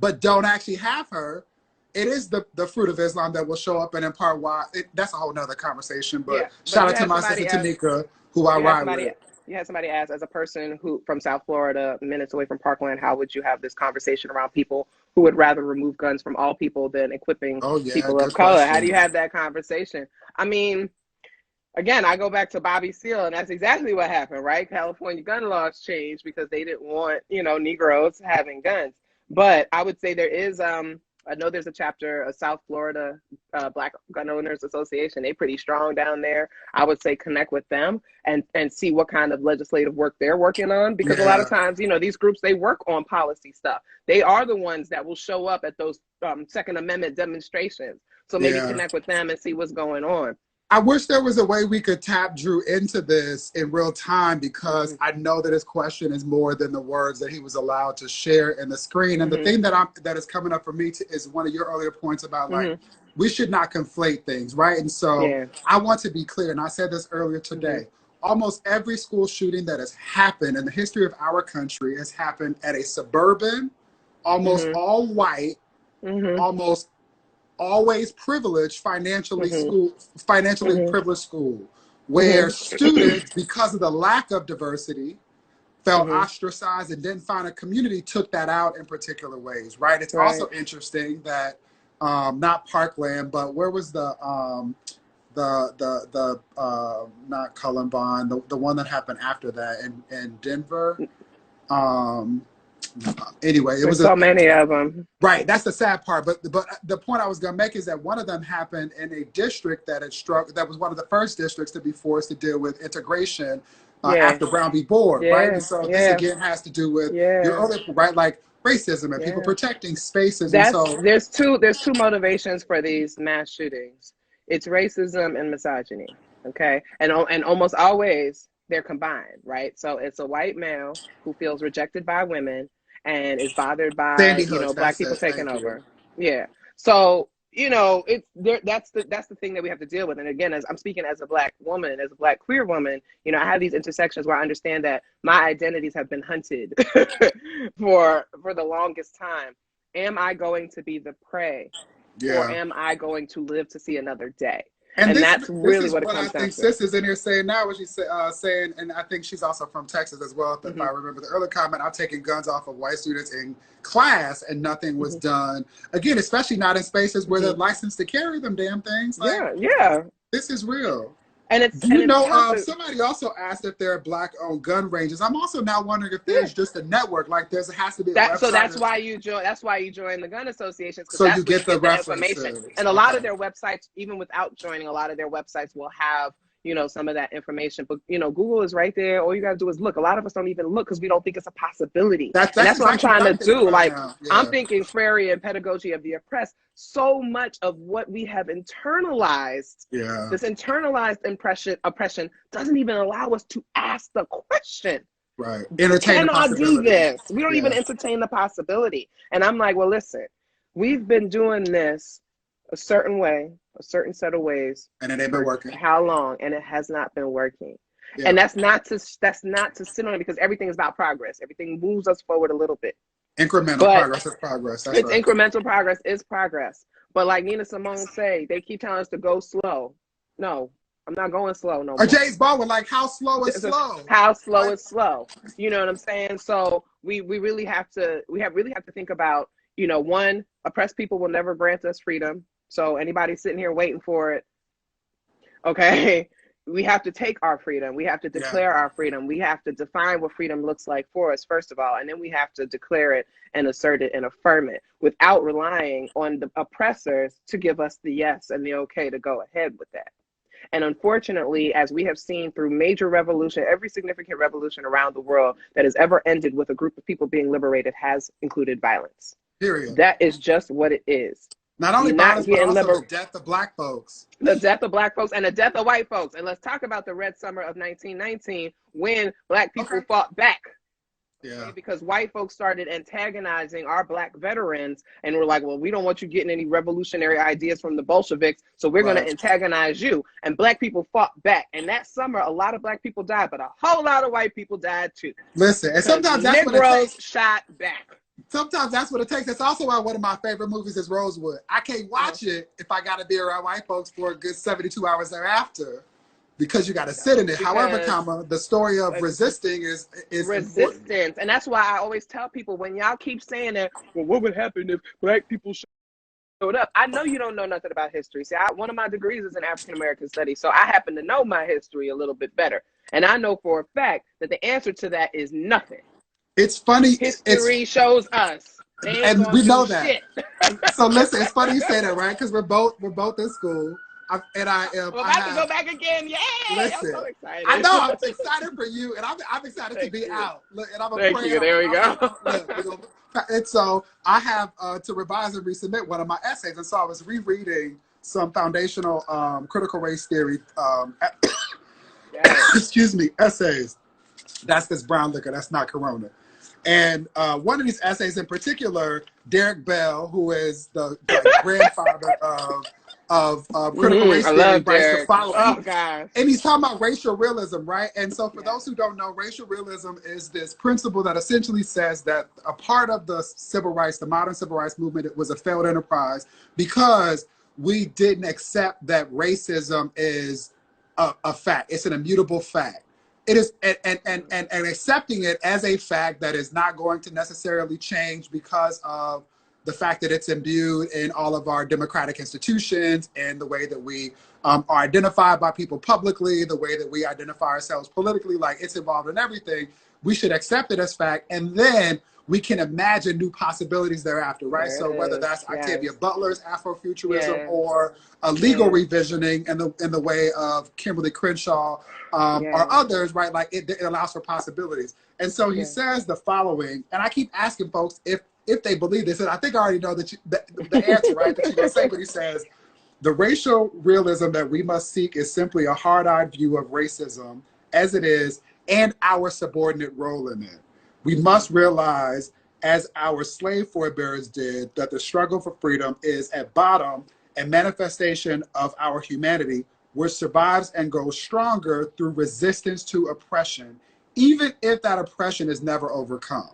Speaker 1: but don't actually have her, it is the Fruit of Islam that will show up. And in part why that's a whole nother conversation. But shout out to my sister Tamika, who I ride with.
Speaker 2: You had somebody ask, as a person who from South Florida, minutes away from Parkland, how would you have this conversation around people who would rather remove guns from all people than equipping people of color? Question. How do you have that conversation? I mean, again, I go back to Bobby Seale, and that's exactly what happened, right? California gun laws changed because they didn't want, you know, Negroes having guns. But I would say there is, I know there's a chapter, a South Florida Black Gun Owners Association. They're pretty strong down there. I would say connect with them and see what kind of legislative work they're working on. Because a lot of times, you know, these groups, they work on policy stuff. They are the ones that will show up at those Second Amendment demonstrations. So maybe connect with them and see what's going on.
Speaker 1: I wish there was a way we could tap Drew into this in real time, because I know that his question is more than the words that he was allowed to share in the screen. And the thing that is coming up for me is one of your earlier points about like, we should not conflate things, right? And so I want to be clear, and I said this earlier today, almost every school shooting that has happened in the history of our country has happened at a suburban, almost all white, almost always privileged, financially privileged school, where students, because of the lack of diversity, felt ostracized and didn't find a community, took that out in particular ways, right? It's also interesting that not Parkland, but where was the not Columbine, the one that happened after that in Denver. Anyway, it was
Speaker 2: so many of them.
Speaker 1: Right, that's the sad part. But the point I was going to make is that one of them happened in a district that had that was one of the first districts to be forced to deal with integration after Brown v. Board, right? And so this again has to do with your other, right, like racism and people protecting spaces. And so
Speaker 2: there's two motivations for these mass shootings. It's racism and misogyny. Okay, and almost always they're combined, right? So it's a white male who feels rejected by women and is bothered by Black people taking over. Yeah. So, you know, it's there. That's the thing that we have to deal with. And again, as I'm speaking as a Black woman, as a Black queer woman, you know, I have these intersections where I understand that my identities have been hunted for the longest time. Am I going to be the prey, or am I going to live to see another day? And that's really what it comes down to. I think
Speaker 1: Sis is in here saying now, what she's saying, and I think she's also from Texas as well, if I remember the earlier comment, I'm taking guns off of white students in class and nothing was done. Again, especially not in spaces where they're licensed to carry them damn things. Like, this is real.
Speaker 2: And it's,
Speaker 1: somebody also asked if there are Black-owned gun ranges. I'm also now wondering if there's just a network, like there has to be a website.
Speaker 2: So that's why you join. That's why you join the gun associations.
Speaker 1: So you get the information.
Speaker 2: And a lot of their websites, even without joining, a lot of their websites will have, you know, some of that information. But, you know, Google is right there. All you got to do is look. A lot of us don't even look because we don't think it's a possibility. That's what I'm trying to do. Like, I'm thinking Freire and Pedagogy of the Oppressed. So much of what we have internalized, this internalized oppression doesn't even allow us to ask the question.
Speaker 1: Right.
Speaker 2: Can I do this? We don't even entertain the possibility. And I'm like, well, listen, we've been doing this a certain way, a certain set of ways.
Speaker 1: And it ain't been working.
Speaker 2: How long? And it has not been working. And that's not to sit on it, because everything is about progress. Everything moves us forward a little bit.
Speaker 1: Incremental
Speaker 2: But
Speaker 1: progress is progress. That's
Speaker 2: it's
Speaker 1: right.
Speaker 2: incremental progress is progress. But like Nina Simone say, they keep telling us to go slow. No, I'm not going slow no
Speaker 1: Or
Speaker 2: more.
Speaker 1: James Baldwin, like, how slow is slow?
Speaker 2: How slow
Speaker 1: Right?
Speaker 2: is slow? You know what I'm saying? So we really have to think about, you know, one, oppressed people will never grant us freedom. So anybody sitting here waiting for it, okay, we have to take our freedom. We have to declare our freedom. We have to define what freedom looks like for us, first of all, and then we have to declare it and assert it and affirm it without relying on the oppressors to give us the yes and the okay to go ahead with that. And unfortunately, as we have seen through major revolution, every significant revolution around the world that has ever ended with a group of people being liberated has included violence.
Speaker 1: Period.
Speaker 2: That is just what it is.
Speaker 1: Not only violence, but also the death of Black folks.
Speaker 2: The death of Black folks and the death of white folks. And let's talk about the Red Summer of 1919 when Black people fought back.
Speaker 1: Yeah.
Speaker 2: Because white folks started antagonizing our Black veterans and were like, well, we don't want you getting any revolutionary ideas from the Bolsheviks, so we're going to antagonize you. And Black people fought back. And that summer, a lot of Black people died, but a whole lot of white people died too.
Speaker 1: Listen, and sometimes that's
Speaker 2: Negroes
Speaker 1: what it takes.
Speaker 2: Shot back.
Speaker 1: Sometimes that's what it takes. That's also why one of my favorite movies is Rosewood. I can't watch it if I got to be around white folks for a good 72 hours thereafter, because you got to sit in it. However, the story of resisting is
Speaker 2: resistance.
Speaker 1: Important.
Speaker 2: And that's why I always tell people, when y'all keep saying that, well, what would happen if Black people showed up? I know you don't know nothing about history. See, one of my degrees is in African American studies, so I happen to know my history a little bit better. And I know for a fact that the answer to that is nothing.
Speaker 1: It's funny.
Speaker 2: History shows us.
Speaker 1: And we know that. So listen, it's funny you say that, right? Because we're both in school. I'm about
Speaker 2: to go back again. Yay!
Speaker 1: Listen,
Speaker 2: I'm so excited.
Speaker 1: I know. I'm excited for you, and I'm excited to be out. Look, and I'm a
Speaker 2: Thank you. There we
Speaker 1: go. And so I have to revise and resubmit one of my essays, and so I was rereading some foundational critical race theory excuse me, essays. That's this brown liquor. That's not Corona. And one of these essays in particular, Derek Bell, who is the grandfather of critical race theory, writes the following.
Speaker 2: Oh, gosh.
Speaker 1: And he's talking about racial realism, right? And so for those who don't know, racial realism is this principle that essentially says that a part of the civil rights, the modern civil rights movement, it was a failed enterprise because we didn't accept that racism is a fact. It's an immutable fact. It is, and accepting it as a fact that is not going to necessarily change because of the fact that it's imbued in all of our democratic institutions and the way that we are identified by people publicly, the way that we identify ourselves politically, like it's involved in everything. We should accept it as fact, and then we can imagine new possibilities thereafter, right? So whether that's Octavia Butler's Afrofuturism or a legal revisioning in the way of Kimberly Crenshaw or others, right? Like it allows for possibilities. And so he says the following, and I keep asking folks if they believe this, and I think I already know that the answer, right? That you're gonna say, but he says, the racial realism that we must seek is simply a hard-eyed view of racism as it is and our subordinate role in it. We must realize, as our slave forebears did, that the struggle for freedom is at bottom a manifestation of our humanity, which survives and grows stronger through resistance to oppression, even if that oppression is never overcome.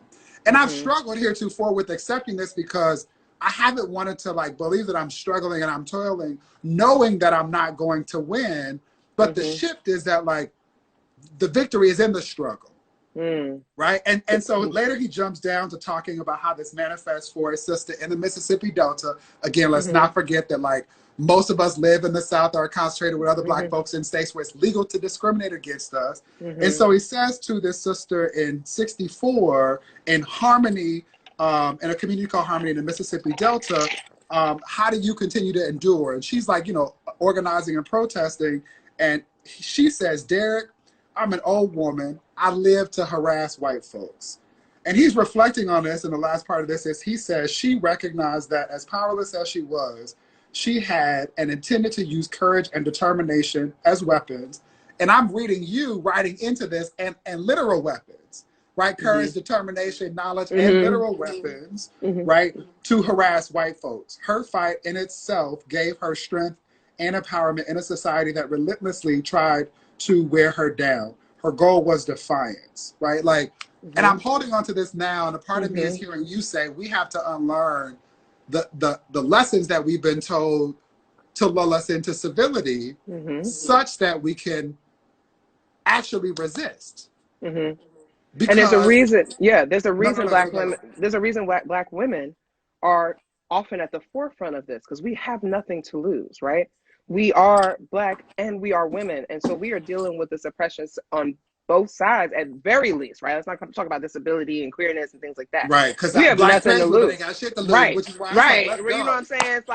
Speaker 1: And I've struggled heretofore with accepting this because I haven't wanted to like believe that I'm struggling and I'm toiling, knowing that I'm not going to win. But the shift is that like the victory is in the struggle. Right. And so later he jumps down to talking about how this manifests for his sister in the Mississippi Delta. Again, let's not forget that like most of us live in the South or are concentrated with other Black folks in states where it's legal to discriminate against us. And so he says to this sister in 64 in Harmony, in a community called Harmony in the Mississippi Delta, how do you continue to endure? And she's like, you know, organizing and protesting. And she says, Derek, I'm an old woman. I live to harass white folks. And he's reflecting on this, and the last part of this is he says she recognized that as powerless as she was, she had and intended to use courage and determination as weapons. And I'm reading you writing into this and literal weapons, right? Courage, determination, knowledge, and literal weapons, right? To harass white folks. Her fight in itself gave her strength and empowerment in a society that relentlessly tried to wear her down. Her goal was defiance, right? Like And I'm holding on to this now. And a part of me is hearing you say we have to unlearn the lessons that we've been told to lull us into civility, such that we can actually resist.
Speaker 2: Because, and there's a reason. Yeah, there's a reason black women. There's a reason why black women are often at the forefront of this, because we have nothing to lose, right? We are black and we are women, and so we are dealing with this oppression on both sides at very least, right? Let's not talk about disability and queerness and things like that,
Speaker 1: right? Because
Speaker 2: we have nothing to lose.
Speaker 1: Got shit to lose,
Speaker 2: right?
Speaker 1: Which is why
Speaker 2: right? You know what I'm saying? It's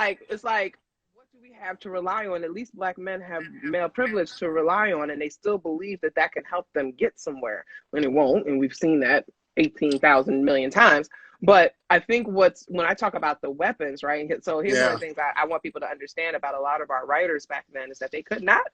Speaker 2: like what do we have to rely on? At least black men have male privilege to rely on, and they still believe that that can help them get somewhere when it won't, and we've seen that 18,000 million times. But I think when I talk about the weapons, right? So here's one of the things I want people to understand about a lot of our writers back then is that they could not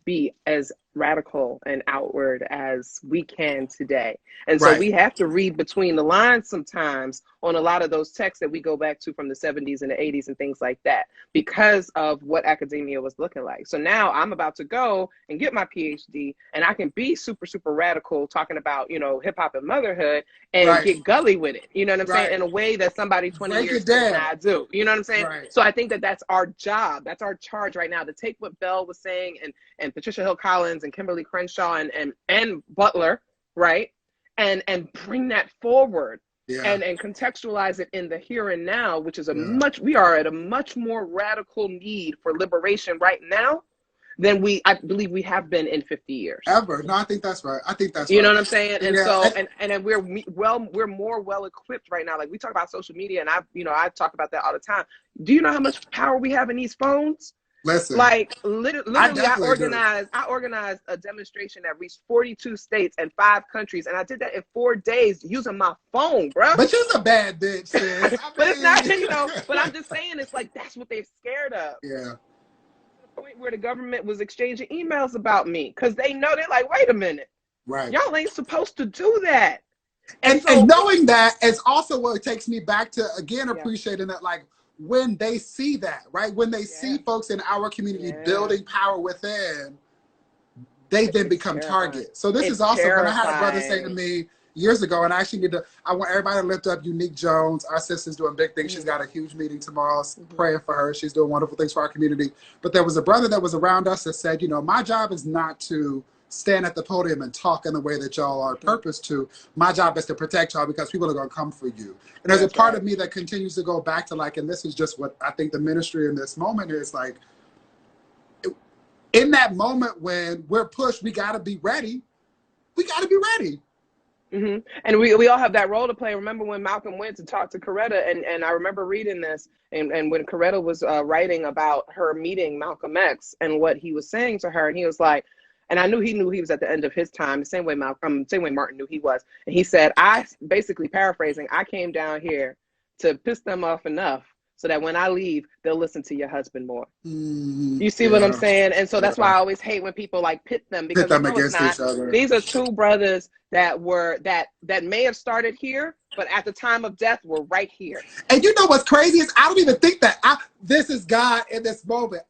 Speaker 2: be as radical and outward as we can today. And so we have to read between the lines sometimes on a lot of those texts that we go back to from the 70s and the 80s and things like that, because of what academia was looking like. So now I'm about to go and get my PhD, and I can be super, super radical talking about, you know, hip hop and motherhood and get gully with it. You know what I'm saying? In a way that somebody 20 years can not do. You know what I'm saying? So I think that that's our job. That's our charge right now, to take what Bell was saying and Patricia Hill Collins and Kimberly Crenshaw and Butler, right? And bring that forward and contextualize it in the here and now, which is we are at a much more radical need for liberation right now than I believe we have been in 50 years.
Speaker 1: Ever. No, I think that's right. I think that's
Speaker 2: You know what I'm saying? And so, and we're more well equipped right now. Like, we talk about social media, and I talk about that all the time. Do you know how much power we have in these phones?
Speaker 1: Listen,
Speaker 2: like literally, I organized a demonstration that reached 42 states and 5 countries, and I did that in 4 days using my phone, bro.
Speaker 1: But you're a bad bitch, sis.
Speaker 2: But it's not, But I'm just saying, it's like that's what they're scared of.
Speaker 1: Yeah.
Speaker 2: To the point where the government was exchanging emails about me, because they know, they're like, wait a minute, y'all ain't supposed to do that.
Speaker 1: And knowing that is also what takes me back to again appreciating that, like, when they see that, right? When they see folks in our community building power within, they then become targets. So this is also when I had a brother say to me years ago, and I actually I want everybody to lift up Unique Jones. Our sister's doing big things. She's got a huge meeting tomorrow. Praying for her. She's doing wonderful things for our community. But there was a brother that was around us that said, my job is not to stand at the podium and talk in the way that y'all are purposed to. My job is to protect y'all, because people are going to come for you. And there's a part of me that continues to go back to, like, and this is just what I think the ministry in this moment is, like, in that moment when we're pushed, we got to be ready. We got to be ready.
Speaker 2: And we all have that role to play. Remember when Malcolm went to talk to Coretta, and I remember reading this, and when Coretta was writing about her meeting Malcolm X and what he was saying to her, and he was like, and I knew he was at the end of his time, the same way Martin knew he was. And he said, basically paraphrasing, I came down here to piss them off enough so that when I leave, they'll listen to your husband more. You see what I'm saying? And so that's why I always hate when people like pit them, because
Speaker 1: against each other.
Speaker 2: These are 2 brothers that may have started here, but at the time of death were right here.
Speaker 1: And you know what's crazy is I don't even think that this is God in this moment.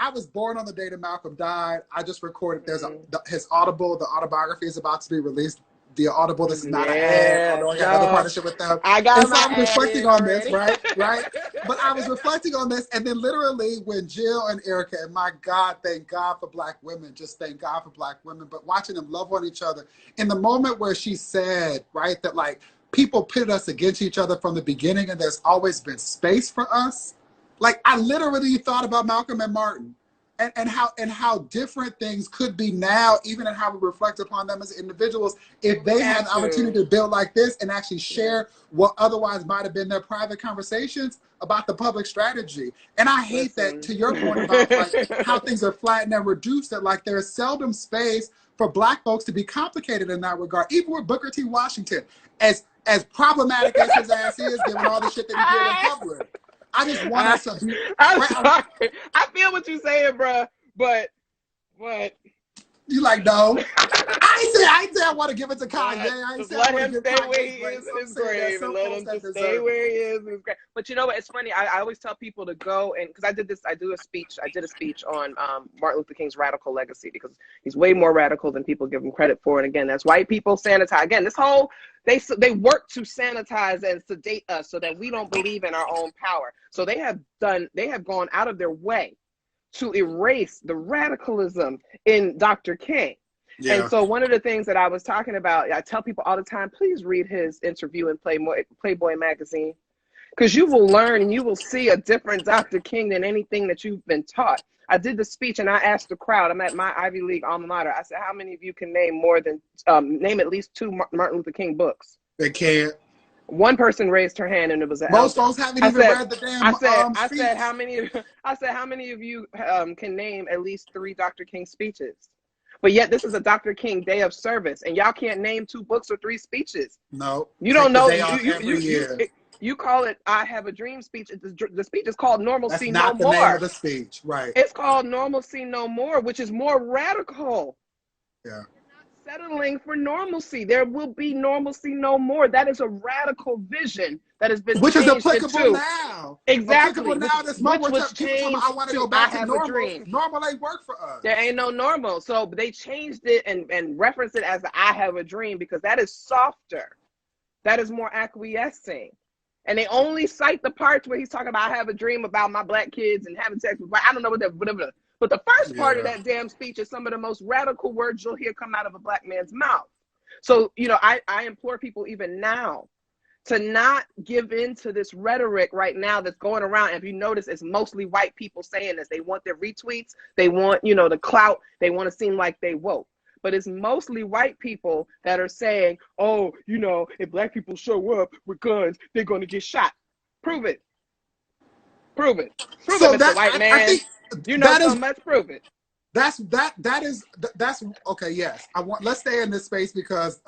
Speaker 1: I was born on the day that Malcolm died. I just recorded. There's his Audible. The autobiography is about to be released via Audible. This is not an ad. I don't have another partnership with them.
Speaker 2: I got my
Speaker 1: I'm reflecting on this, right? But I was reflecting on this, and then literally when Jill and Erica, and my God, thank God for Black women. Just thank God for Black women. But watching them love on each other in the moment where she said, right, that like people pitted us against each other from the beginning, and there's always been space for us. Like, I literally thought about Malcolm and Martin and how different things could be now, even in how we reflect upon them as individuals, if they had the opportunity to build like this and actually share what otherwise might have been their private conversations about the public strategy. And I hate that, to your point about like how things are flattened and reduced, that like there is seldom space for Black folks to be complicated in that regard. Even with Booker T. Washington, as problematic as his ass is, given all the shit that he did in public. I just want us to be.
Speaker 2: I'm sorry. I feel what you're saying, bro. But
Speaker 1: You like, no. I ain't say I want to give it to Kanye. I ain't
Speaker 2: just
Speaker 1: say
Speaker 2: let
Speaker 1: I want
Speaker 2: him
Speaker 1: to give
Speaker 2: stay
Speaker 1: Kanye
Speaker 2: where he
Speaker 1: grace.
Speaker 2: is in his
Speaker 1: I'm saying that
Speaker 2: grave
Speaker 1: some
Speaker 2: and let
Speaker 1: folks
Speaker 2: him
Speaker 1: that
Speaker 2: just stay
Speaker 1: deserve
Speaker 2: where
Speaker 1: it.
Speaker 2: he is in his grave. But you know what? It's funny. I always tell people to go, and because I did a speech. I did a speech on Martin Luther King's radical legacy, because he's way more radical than people give him credit for. And again, that's white people sanitize. Again, this whole they work to sanitize and sedate us so that we don't believe in our own power. So they have gone out of their way to erase the radicalism in Dr. King. Yeah. And so one of the things that I was talking about, I tell people all the time, please read his interview in Playboy magazine, because you will learn and you will see a different Dr. King than anything that you've been taught. I did the speech and I asked the crowd, I'm at my Ivy League alma mater, I said, how many of you can name name at least 2 Martin Luther King books?
Speaker 1: They can't.
Speaker 2: One person raised her hand, and it was
Speaker 1: most folks haven't even read the damn
Speaker 2: I said, how many of you can name at least 3 Dr. King speeches? But yet this is a Dr. King day of service, and y'all can't name 2 books or 3 speeches.
Speaker 1: No.
Speaker 2: You don't know. You call it I Have a Dream speech. The speech is called Normalcy No More. That's not the name
Speaker 1: of the speech, right.
Speaker 2: It's called Normalcy No More, which is more radical.
Speaker 1: Yeah.
Speaker 2: Settling for normalcy. There will be normalcy no more. That is a radical vision that has been
Speaker 1: which is
Speaker 2: changed
Speaker 1: applicable now.
Speaker 2: Exactly.
Speaker 1: Applicable now. This moment, I want to go back to normal. Normal ain't work for us.
Speaker 2: There ain't no normal. So they changed it and referenced it as the I Have a Dream, because that is softer. That is more acquiescing. And they only cite the parts where he's talking about I have a dream about my black kids and having sex with, I don't know what that, whatever. But the first part of that damn speech is some of the most radical words you'll hear come out of a black man's mouth. So, you know, I implore people even now to not give in to this rhetoric right now that's going around. And if you notice, it's mostly white people saying this. They want their retweets. They want, you know, the clout. They want to seem like they woke. But it's mostly white people that are saying, oh, you know, if black people show up with guns, they're going to get shot. Prove it. Prove it. Prove it, Mr. White Man. I think you know so much. Prove it.
Speaker 1: That's okay. Yes, let's stay in this space, because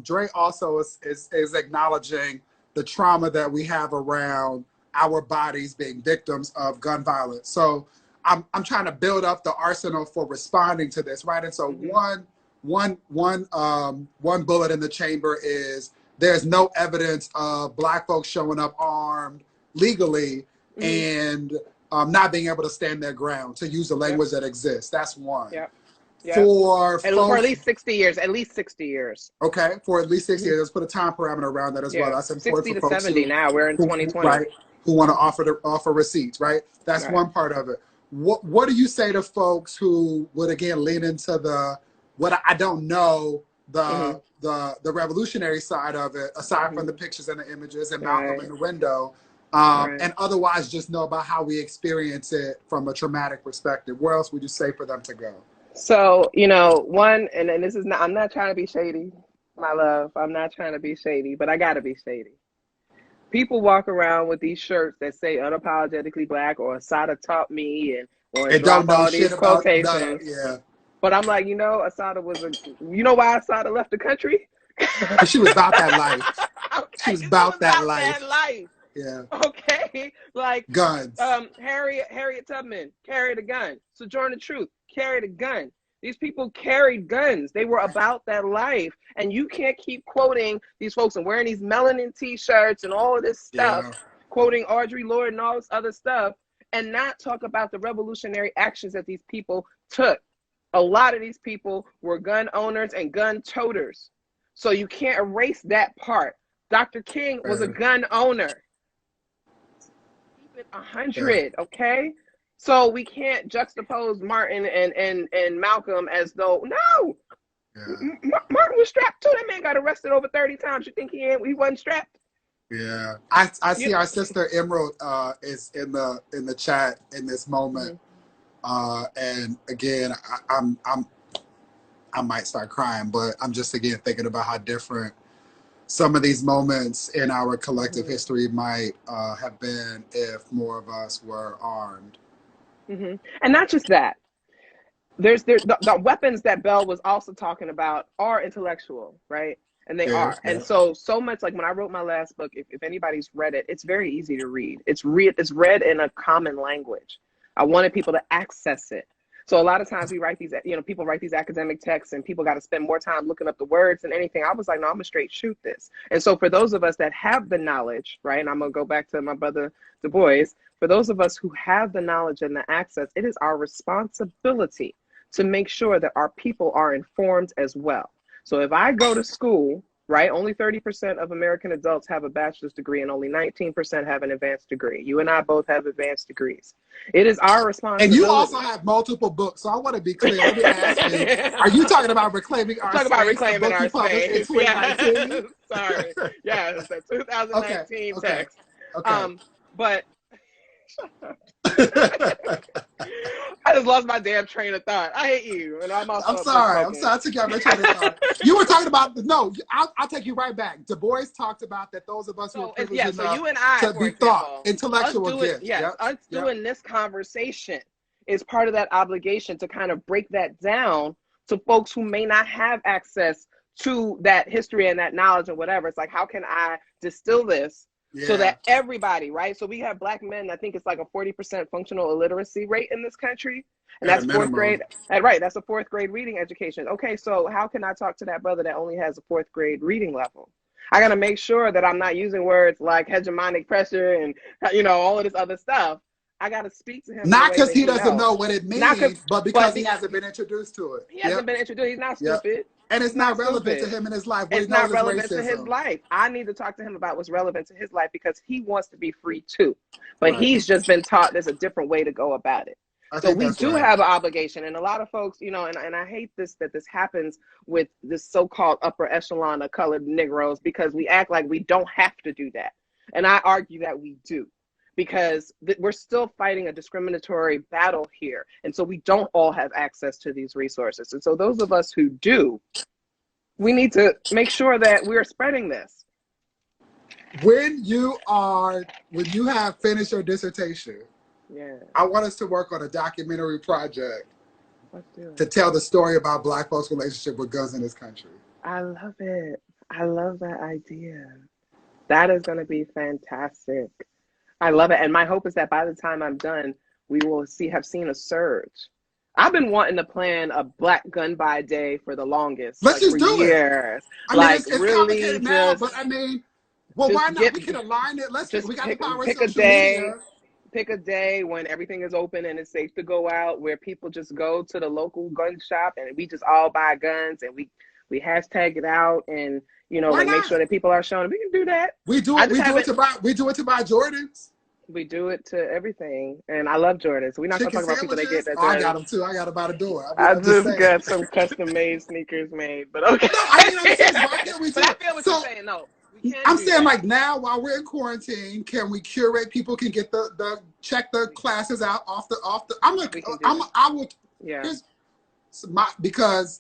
Speaker 1: Dre also is acknowledging the trauma that we have around our bodies being victims of gun violence. So I'm trying to build up the arsenal for responding to this, right? And so one bullet in the chamber is there's no evidence of black folks showing up armed legally and not being able to stand their ground, to use the language that exists. That's one. For
Speaker 2: at least 60 years. At least 60 years.
Speaker 1: Okay, for at least 60 years. Let's put a time parameter around that as well. That's important
Speaker 2: 60
Speaker 1: for
Speaker 2: to
Speaker 1: folks
Speaker 2: 70 now. We're in 2020.
Speaker 1: Right, who want to offer receipts, right? That's one part of it. What do you say to folks who would, again, lean into the what I don't know, the revolutionary side of it, aside from the pictures and the images and Malcolm in the window, and otherwise just know about how we experience it from a traumatic perspective? Where else would you say for them to go?
Speaker 2: So, you know, one, and this is not, I'm not trying to be shady, my love. I'm not trying to be shady, but I got to be shady. People walk around with these shirts that say unapologetically black, or Asada taught me, and
Speaker 1: don't know
Speaker 2: all
Speaker 1: shit
Speaker 2: these
Speaker 1: about
Speaker 2: quotations. But I'm like, you know, you know why Asada left the country?
Speaker 1: She was about that life. She was about that life. Yeah.
Speaker 2: Okay. Like
Speaker 1: guns.
Speaker 2: Harriet Tubman carried a gun. Sojourner Truth carried a gun. These people carried guns. They were about that life. And you can't keep quoting these folks and wearing these melanin t-shirts and all of this stuff, quoting Audre Lorde and all this other stuff, and not talk about the revolutionary actions that these people took. A lot of these people were gun owners and gun toters. So you can't erase that part. Dr. King was a gun owner. Keep it 100, okay? So we can't juxtapose Martin and Malcolm as though, no. Martin was strapped too. That man got arrested over 30 times. You think he wasn't strapped?
Speaker 1: Yeah. I see our sister Emerald is in the chat in this moment. And again, I might start crying, but I'm just again thinking about how different some of these moments in our collective history might have been if more of us were armed.
Speaker 2: And not just that. There's the weapons that Bell was also talking about are intellectual, right? And they are. And so much, like when I wrote my last book, if anybody's read it, it's very easy to read. It's read in a common language. I wanted people to access it. So a lot of times we write these, people write these academic texts and people got to spend more time looking up the words than anything. I was like, no, I'm gonna straight shoot this. And so for those of us that have the knowledge, right, and I'm gonna go back to my brother Du Bois, for those of us who have the knowledge and the access, it is our responsibility to make sure that our people are informed as well. So if I go to school, right, only 30% of American adults have a bachelor's degree and only 19% have an advanced degree. You and I both have advanced degrees. It is our responsibility.
Speaker 1: And you also have multiple books, so I want to be clear. Let me ask you, are you talking about reclaiming our space?
Speaker 2: Talking about reclaiming our space.
Speaker 1: In 2019?
Speaker 2: Sorry. Yeah, it's a 2019 text.
Speaker 1: Okay.
Speaker 2: But I just lost my damn train of thought. I hate you, and I'm
Speaker 1: sorry. I took you out my train of thought. You were talking about I'll take you right back. Du Bois talked about that those of us who are privileged enough
Speaker 2: you and I,
Speaker 1: to be thought, intellectual gifts.
Speaker 2: Us doing this conversation is part of that obligation to kind of break that down to folks who may not have access to that history and that knowledge and whatever. It's like, how can I distill this so that everybody, right? So we have Black men, I think it's like a 40% functional illiteracy rate in this country. And that's fourth grade. Right, that's a fourth grade reading education. Okay, so how can I talk to that brother that only has a fourth grade reading level? I got to make sure that I'm not using words like hegemonic pressure and, all of this other stuff. I got to speak to him.
Speaker 1: Not because he doesn't know what it means, but because he hasn't been introduced to it.
Speaker 2: He hasn't been introduced. He's not stupid.
Speaker 1: And it's not relevant to him in his life.
Speaker 2: It's not relevant to his life. I need to talk to him about what's relevant to his life because he wants to be free too. But he's just been taught there's a different way to go about it. So we do have an obligation. And a lot of folks, and I hate that this happens with this so-called upper echelon of colored Negroes because we act like we don't have to do that. And I argue that we do. Because we're still fighting a discriminatory battle here. And so we don't all have access to these resources. And so those of us who do, we need to make sure that we're spreading this.
Speaker 1: When you have finished your dissertation, I want us to work on a documentary project to tell the story about Black folks' relationship with guns in this country.
Speaker 2: I love it. I love that idea. That is going to be fantastic. I love it. And my hope is that by the time I'm done, we will have seen a surge. I've been wanting to plan a Black Gun Buy Day for the longest.
Speaker 1: Let's just do
Speaker 2: years.
Speaker 1: It. I mean, it's complicated now, but I mean, why not? We can align it. We got the power of social media.
Speaker 2: Pick a day when everything is open and it's safe to go out, where people just go to the local gun shop and we just all buy guns and we hashtag it out and make sure that people are showing. We can do that.
Speaker 1: We do it to buy Jordans.
Speaker 2: We do it to everything, and I love Jordans. We're not going to talk about people that get that.
Speaker 1: I got them too. I got them by the door.
Speaker 2: I just got some custom-made sneakers made, but okay.
Speaker 1: No, I feel what you're saying. No, I'm saying like now while we're in quarantine, can we curate? People can get check the classes out off the. Because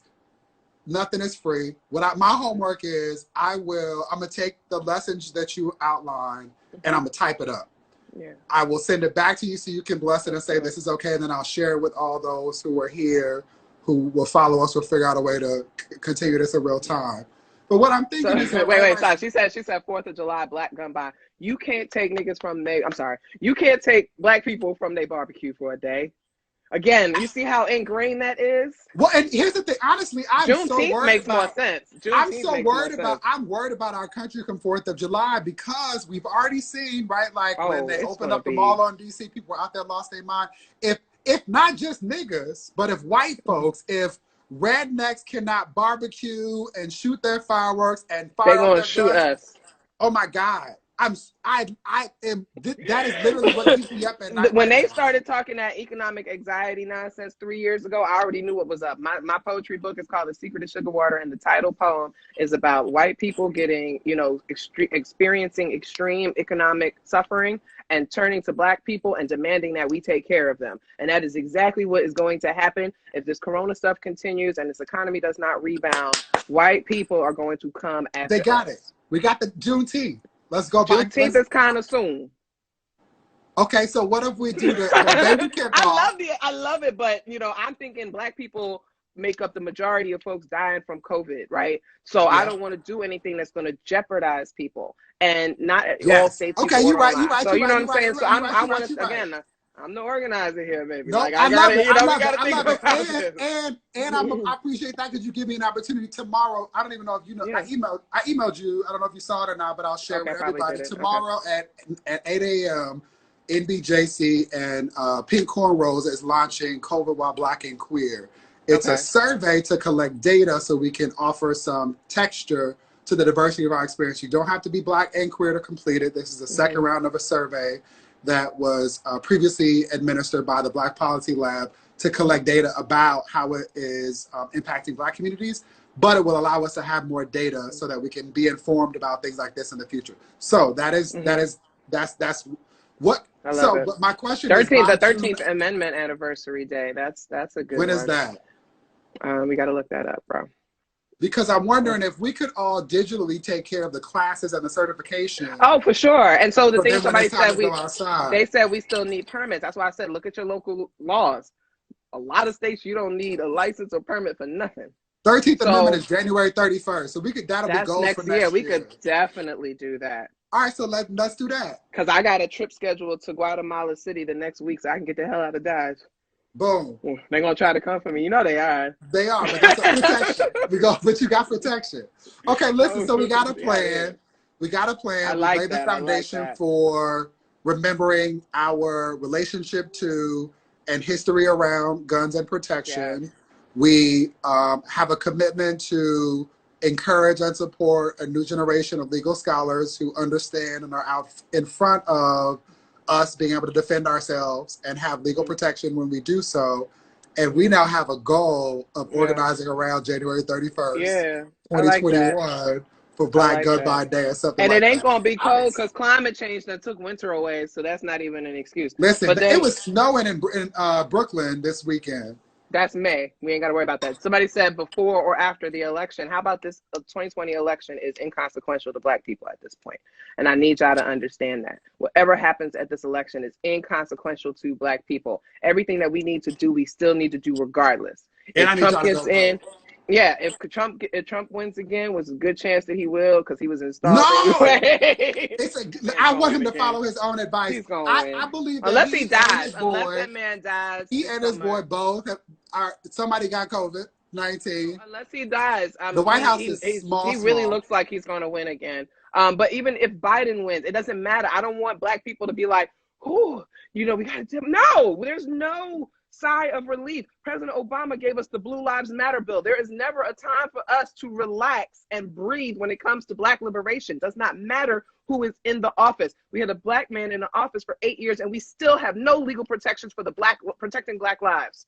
Speaker 1: nothing is free. My homework is I'm gonna take the lessons that you outlined and I'm gonna type it up.
Speaker 2: Yeah.
Speaker 1: I will send it back to you so you can bless it and say this is okay, and then I'll share it with all those who are here who will follow us. We'll figure out a way to continue this in real time. But what I'm thinking is
Speaker 2: stop. She said 4th of July Black Gun Buy. You can't take niggas from you can't take Black people from their barbecue for a day. Again, you see how ingrained that is?
Speaker 1: Well, and here's the thing. Honestly,
Speaker 2: Juneteenth makes more sense.
Speaker 1: I'm worried about our country come 4th of July because we've already seen, right? Like when they opened up the mall on DC, people were out there lost their mind. If not just niggas, but if white folks, if rednecks cannot barbecue and shoot their fireworks and fire,
Speaker 2: they're gonna shoot us.
Speaker 1: Oh my God. That is literally what keeps me up at night.
Speaker 2: When they started talking that economic anxiety nonsense 3 years ago, I already knew what was up. My poetry book is called The Secret of Sugar Water, and the title poem is about white people getting, experiencing extreme economic suffering and turning to Black people and demanding that we take care of them. And that is exactly what is going to happen if this corona stuff continues and this economy does not rebound. White people are going to come after us.
Speaker 1: They got it. We got the Juneteenth. Let's go back.
Speaker 2: Juneteenth is kind of soon.
Speaker 1: Okay, so what if we do the baby kickoff?
Speaker 2: I love it, but I'm thinking Black people make up the majority of folks dying from COVID, right? So I don't want to do anything that's going to jeopardize people, and not all states.
Speaker 1: Okay, you're right.
Speaker 2: So you know what I'm saying. So I want to again. I'm the organizer here, baby.
Speaker 1: No,
Speaker 2: like,
Speaker 1: I love it.
Speaker 2: You know,
Speaker 1: I
Speaker 2: we gotta think about
Speaker 1: it. And I appreciate that because you give me an opportunity tomorrow. I don't even know if you know.
Speaker 2: Yeah.
Speaker 1: I emailed you. I don't know if you saw it or not, but I'll share with everybody tomorrow at 8 a.m. NBJC and Pink Cornrows is launching COVID While Black and Queer. It's a survey to collect data so we can offer some texture to the diversity of our experience. You don't have to be Black and queer to complete it. This is the second round of a survey that was previously administered by the Black Policy Lab to collect data about how it is impacting Black communities, but it will allow us to have more data so that we can be informed about things like this in the future. So that's what.
Speaker 2: I love it.
Speaker 1: But my question
Speaker 2: is
Speaker 1: the
Speaker 2: 13th Amendment anniversary day. That's a good one.
Speaker 1: When is that?
Speaker 2: We got to look that up, bro.
Speaker 1: Because I'm wondering if we could all digitally take care of the classes and the certification.
Speaker 2: Oh, for sure. And so the thing somebody said, they said we still need permits. That's why I said, look at your local laws. A lot of states, you don't need a license or permit for nothing.
Speaker 1: 13th Amendment is January 31st. So that'll be goals for next year.
Speaker 2: We could definitely do that.
Speaker 1: All right, so let's do that.
Speaker 2: Because I got a trip scheduled to Guatemala City the next week so I can get the hell out of Dodge.
Speaker 1: Boom.
Speaker 2: They're going to try to come for me. You know they are.
Speaker 1: They are, but that's a protection. But you got protection. Okay, listen, so we got a plan. We got a plan.
Speaker 2: We
Speaker 1: laid the foundation for remembering our relationship to and history around guns and protection. We have a commitment to encourage and support a new generation of legal scholars who understand and are out in front of us being able to defend ourselves and have legal protection when we do so. And we now have a goal of organizing around January 31st, 2021 for Black Gun By Day or something
Speaker 2: and it ain't going to be cold because climate change that took winter away. So that's not even an excuse.
Speaker 1: Listen, but it was snowing in Brooklyn this weekend.
Speaker 2: That's May. We ain't got to worry about that. Somebody said before or after the election. How about this 2020 election is inconsequential to Black people at this point? And I need y'all to understand that. Whatever happens at this election is inconsequential to Black people. Everything that we need to do, we still need to do regardless.
Speaker 1: And if Trump gets in,
Speaker 2: if Trump wins again, was a good chance that he will because he was installed.
Speaker 1: No! I want him to follow his own advice.
Speaker 2: He's gonna win.
Speaker 1: I believe that
Speaker 2: unless he dies. Unless that man dies.
Speaker 1: He and his boy both somebody got COVID-19.
Speaker 2: Unless he dies.
Speaker 1: The White House is small.
Speaker 2: He really looks like he's going to win again. But even if Biden wins, it doesn't matter. I don't want Black people to be like, oh, we got to. No, there's no sigh of relief. President Obama gave us the Blue Lives Matter bill. There is never a time for us to relax and breathe when it comes to Black liberation. Does not matter who is in the office. We had a Black man in the office for 8 years and we still have no legal protections for protecting Black lives.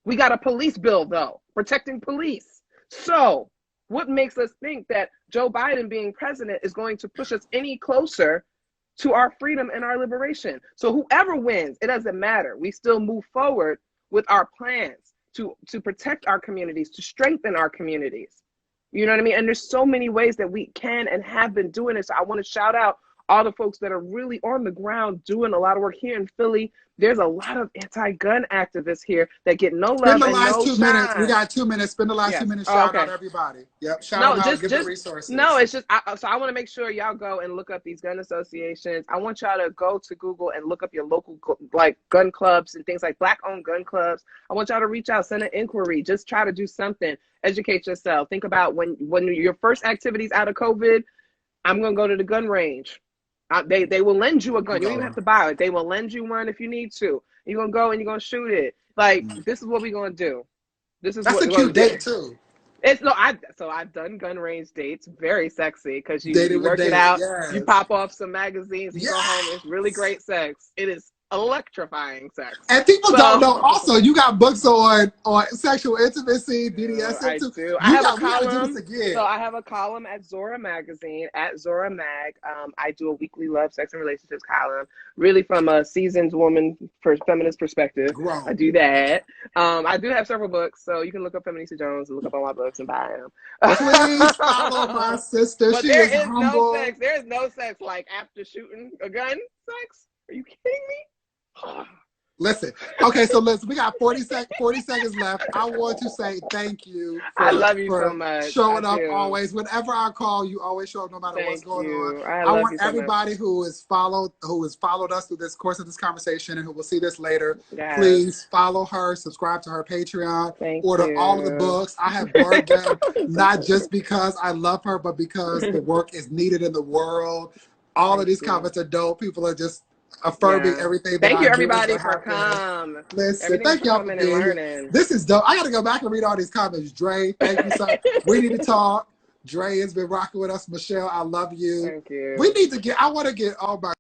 Speaker 2: We got a police bill though, protecting police. So what makes us think that Joe Biden being president is going to push us any closer to our freedom and our liberation? So whoever wins, it doesn't matter. We still move forward with our plans to protect our communities, to strengthen our communities. You know what I mean? And there's so many ways that we can and have been doing it. So I want to shout out all the folks that are really on the ground doing a lot of work here in Philly. There's a lot of anti-gun activists here that get no love and no shine.
Speaker 1: Spend the last 2 minutes. We got 2 minutes. Spend the last 2 minutes. Shout out everybody. Yep. Shout out. Give the resources.
Speaker 2: No, it's just. So I want to make sure y'all go and look up these gun associations. I want y'all to go to Google and look up your local gun clubs and things like Black-owned gun clubs. I want y'all to reach out, send an inquiry, just try to do something. Educate yourself. Think about when your first activities out of COVID. I'm gonna go to the gun range. They will lend you a gun. You don't even have to buy it. They will lend you one if you need to. You're going to go and you're going to shoot it. This is what we're going to do. That's a
Speaker 1: cute date, too.
Speaker 2: I've done gun range dates. Very sexy because you work it out. Yes. You pop off some magazines. You go home. It's really great sex. It is electrifying sex.
Speaker 1: And people don't know. Also, you got books on sexual intimacy, BDSM.
Speaker 2: I do. I have a column. So I have a column at Zora Magazine, at Zora Mag. I do a weekly love, sex, and relationships column, really from a seasoned woman feminist perspective.
Speaker 1: Grown.
Speaker 2: I do that. I do have several books, so you can look up Feminista Jones and look up all my books and buy them.
Speaker 1: Please follow my sister.
Speaker 2: But there is no sex. There is no sex like after shooting a gun sex. Are you kidding me?
Speaker 1: Listen, okay, so we got 40 seconds left. I want to say thank you
Speaker 2: I love you so much.
Speaker 1: Showing up always. Whenever I call, you always show up no matter what's going on.
Speaker 2: I
Speaker 1: want everybody who has followed us through this course of this conversation and who will see this later, please follow her, subscribe to her Patreon, order all of the books. I have ordered them not just because I love her, but because the work is needed in the world. All of these comments are dope. People are just affirming everything that I do.
Speaker 2: Thank you, everybody, for coming.
Speaker 1: Listen, thank y'all for being here. This is dope. I got to go back and read all these comments. Dre, thank you so much. We need to talk. Dre has been rocking with us. Michelle, I love you.
Speaker 2: Thank you.
Speaker 1: We need to get, I want to get, oh my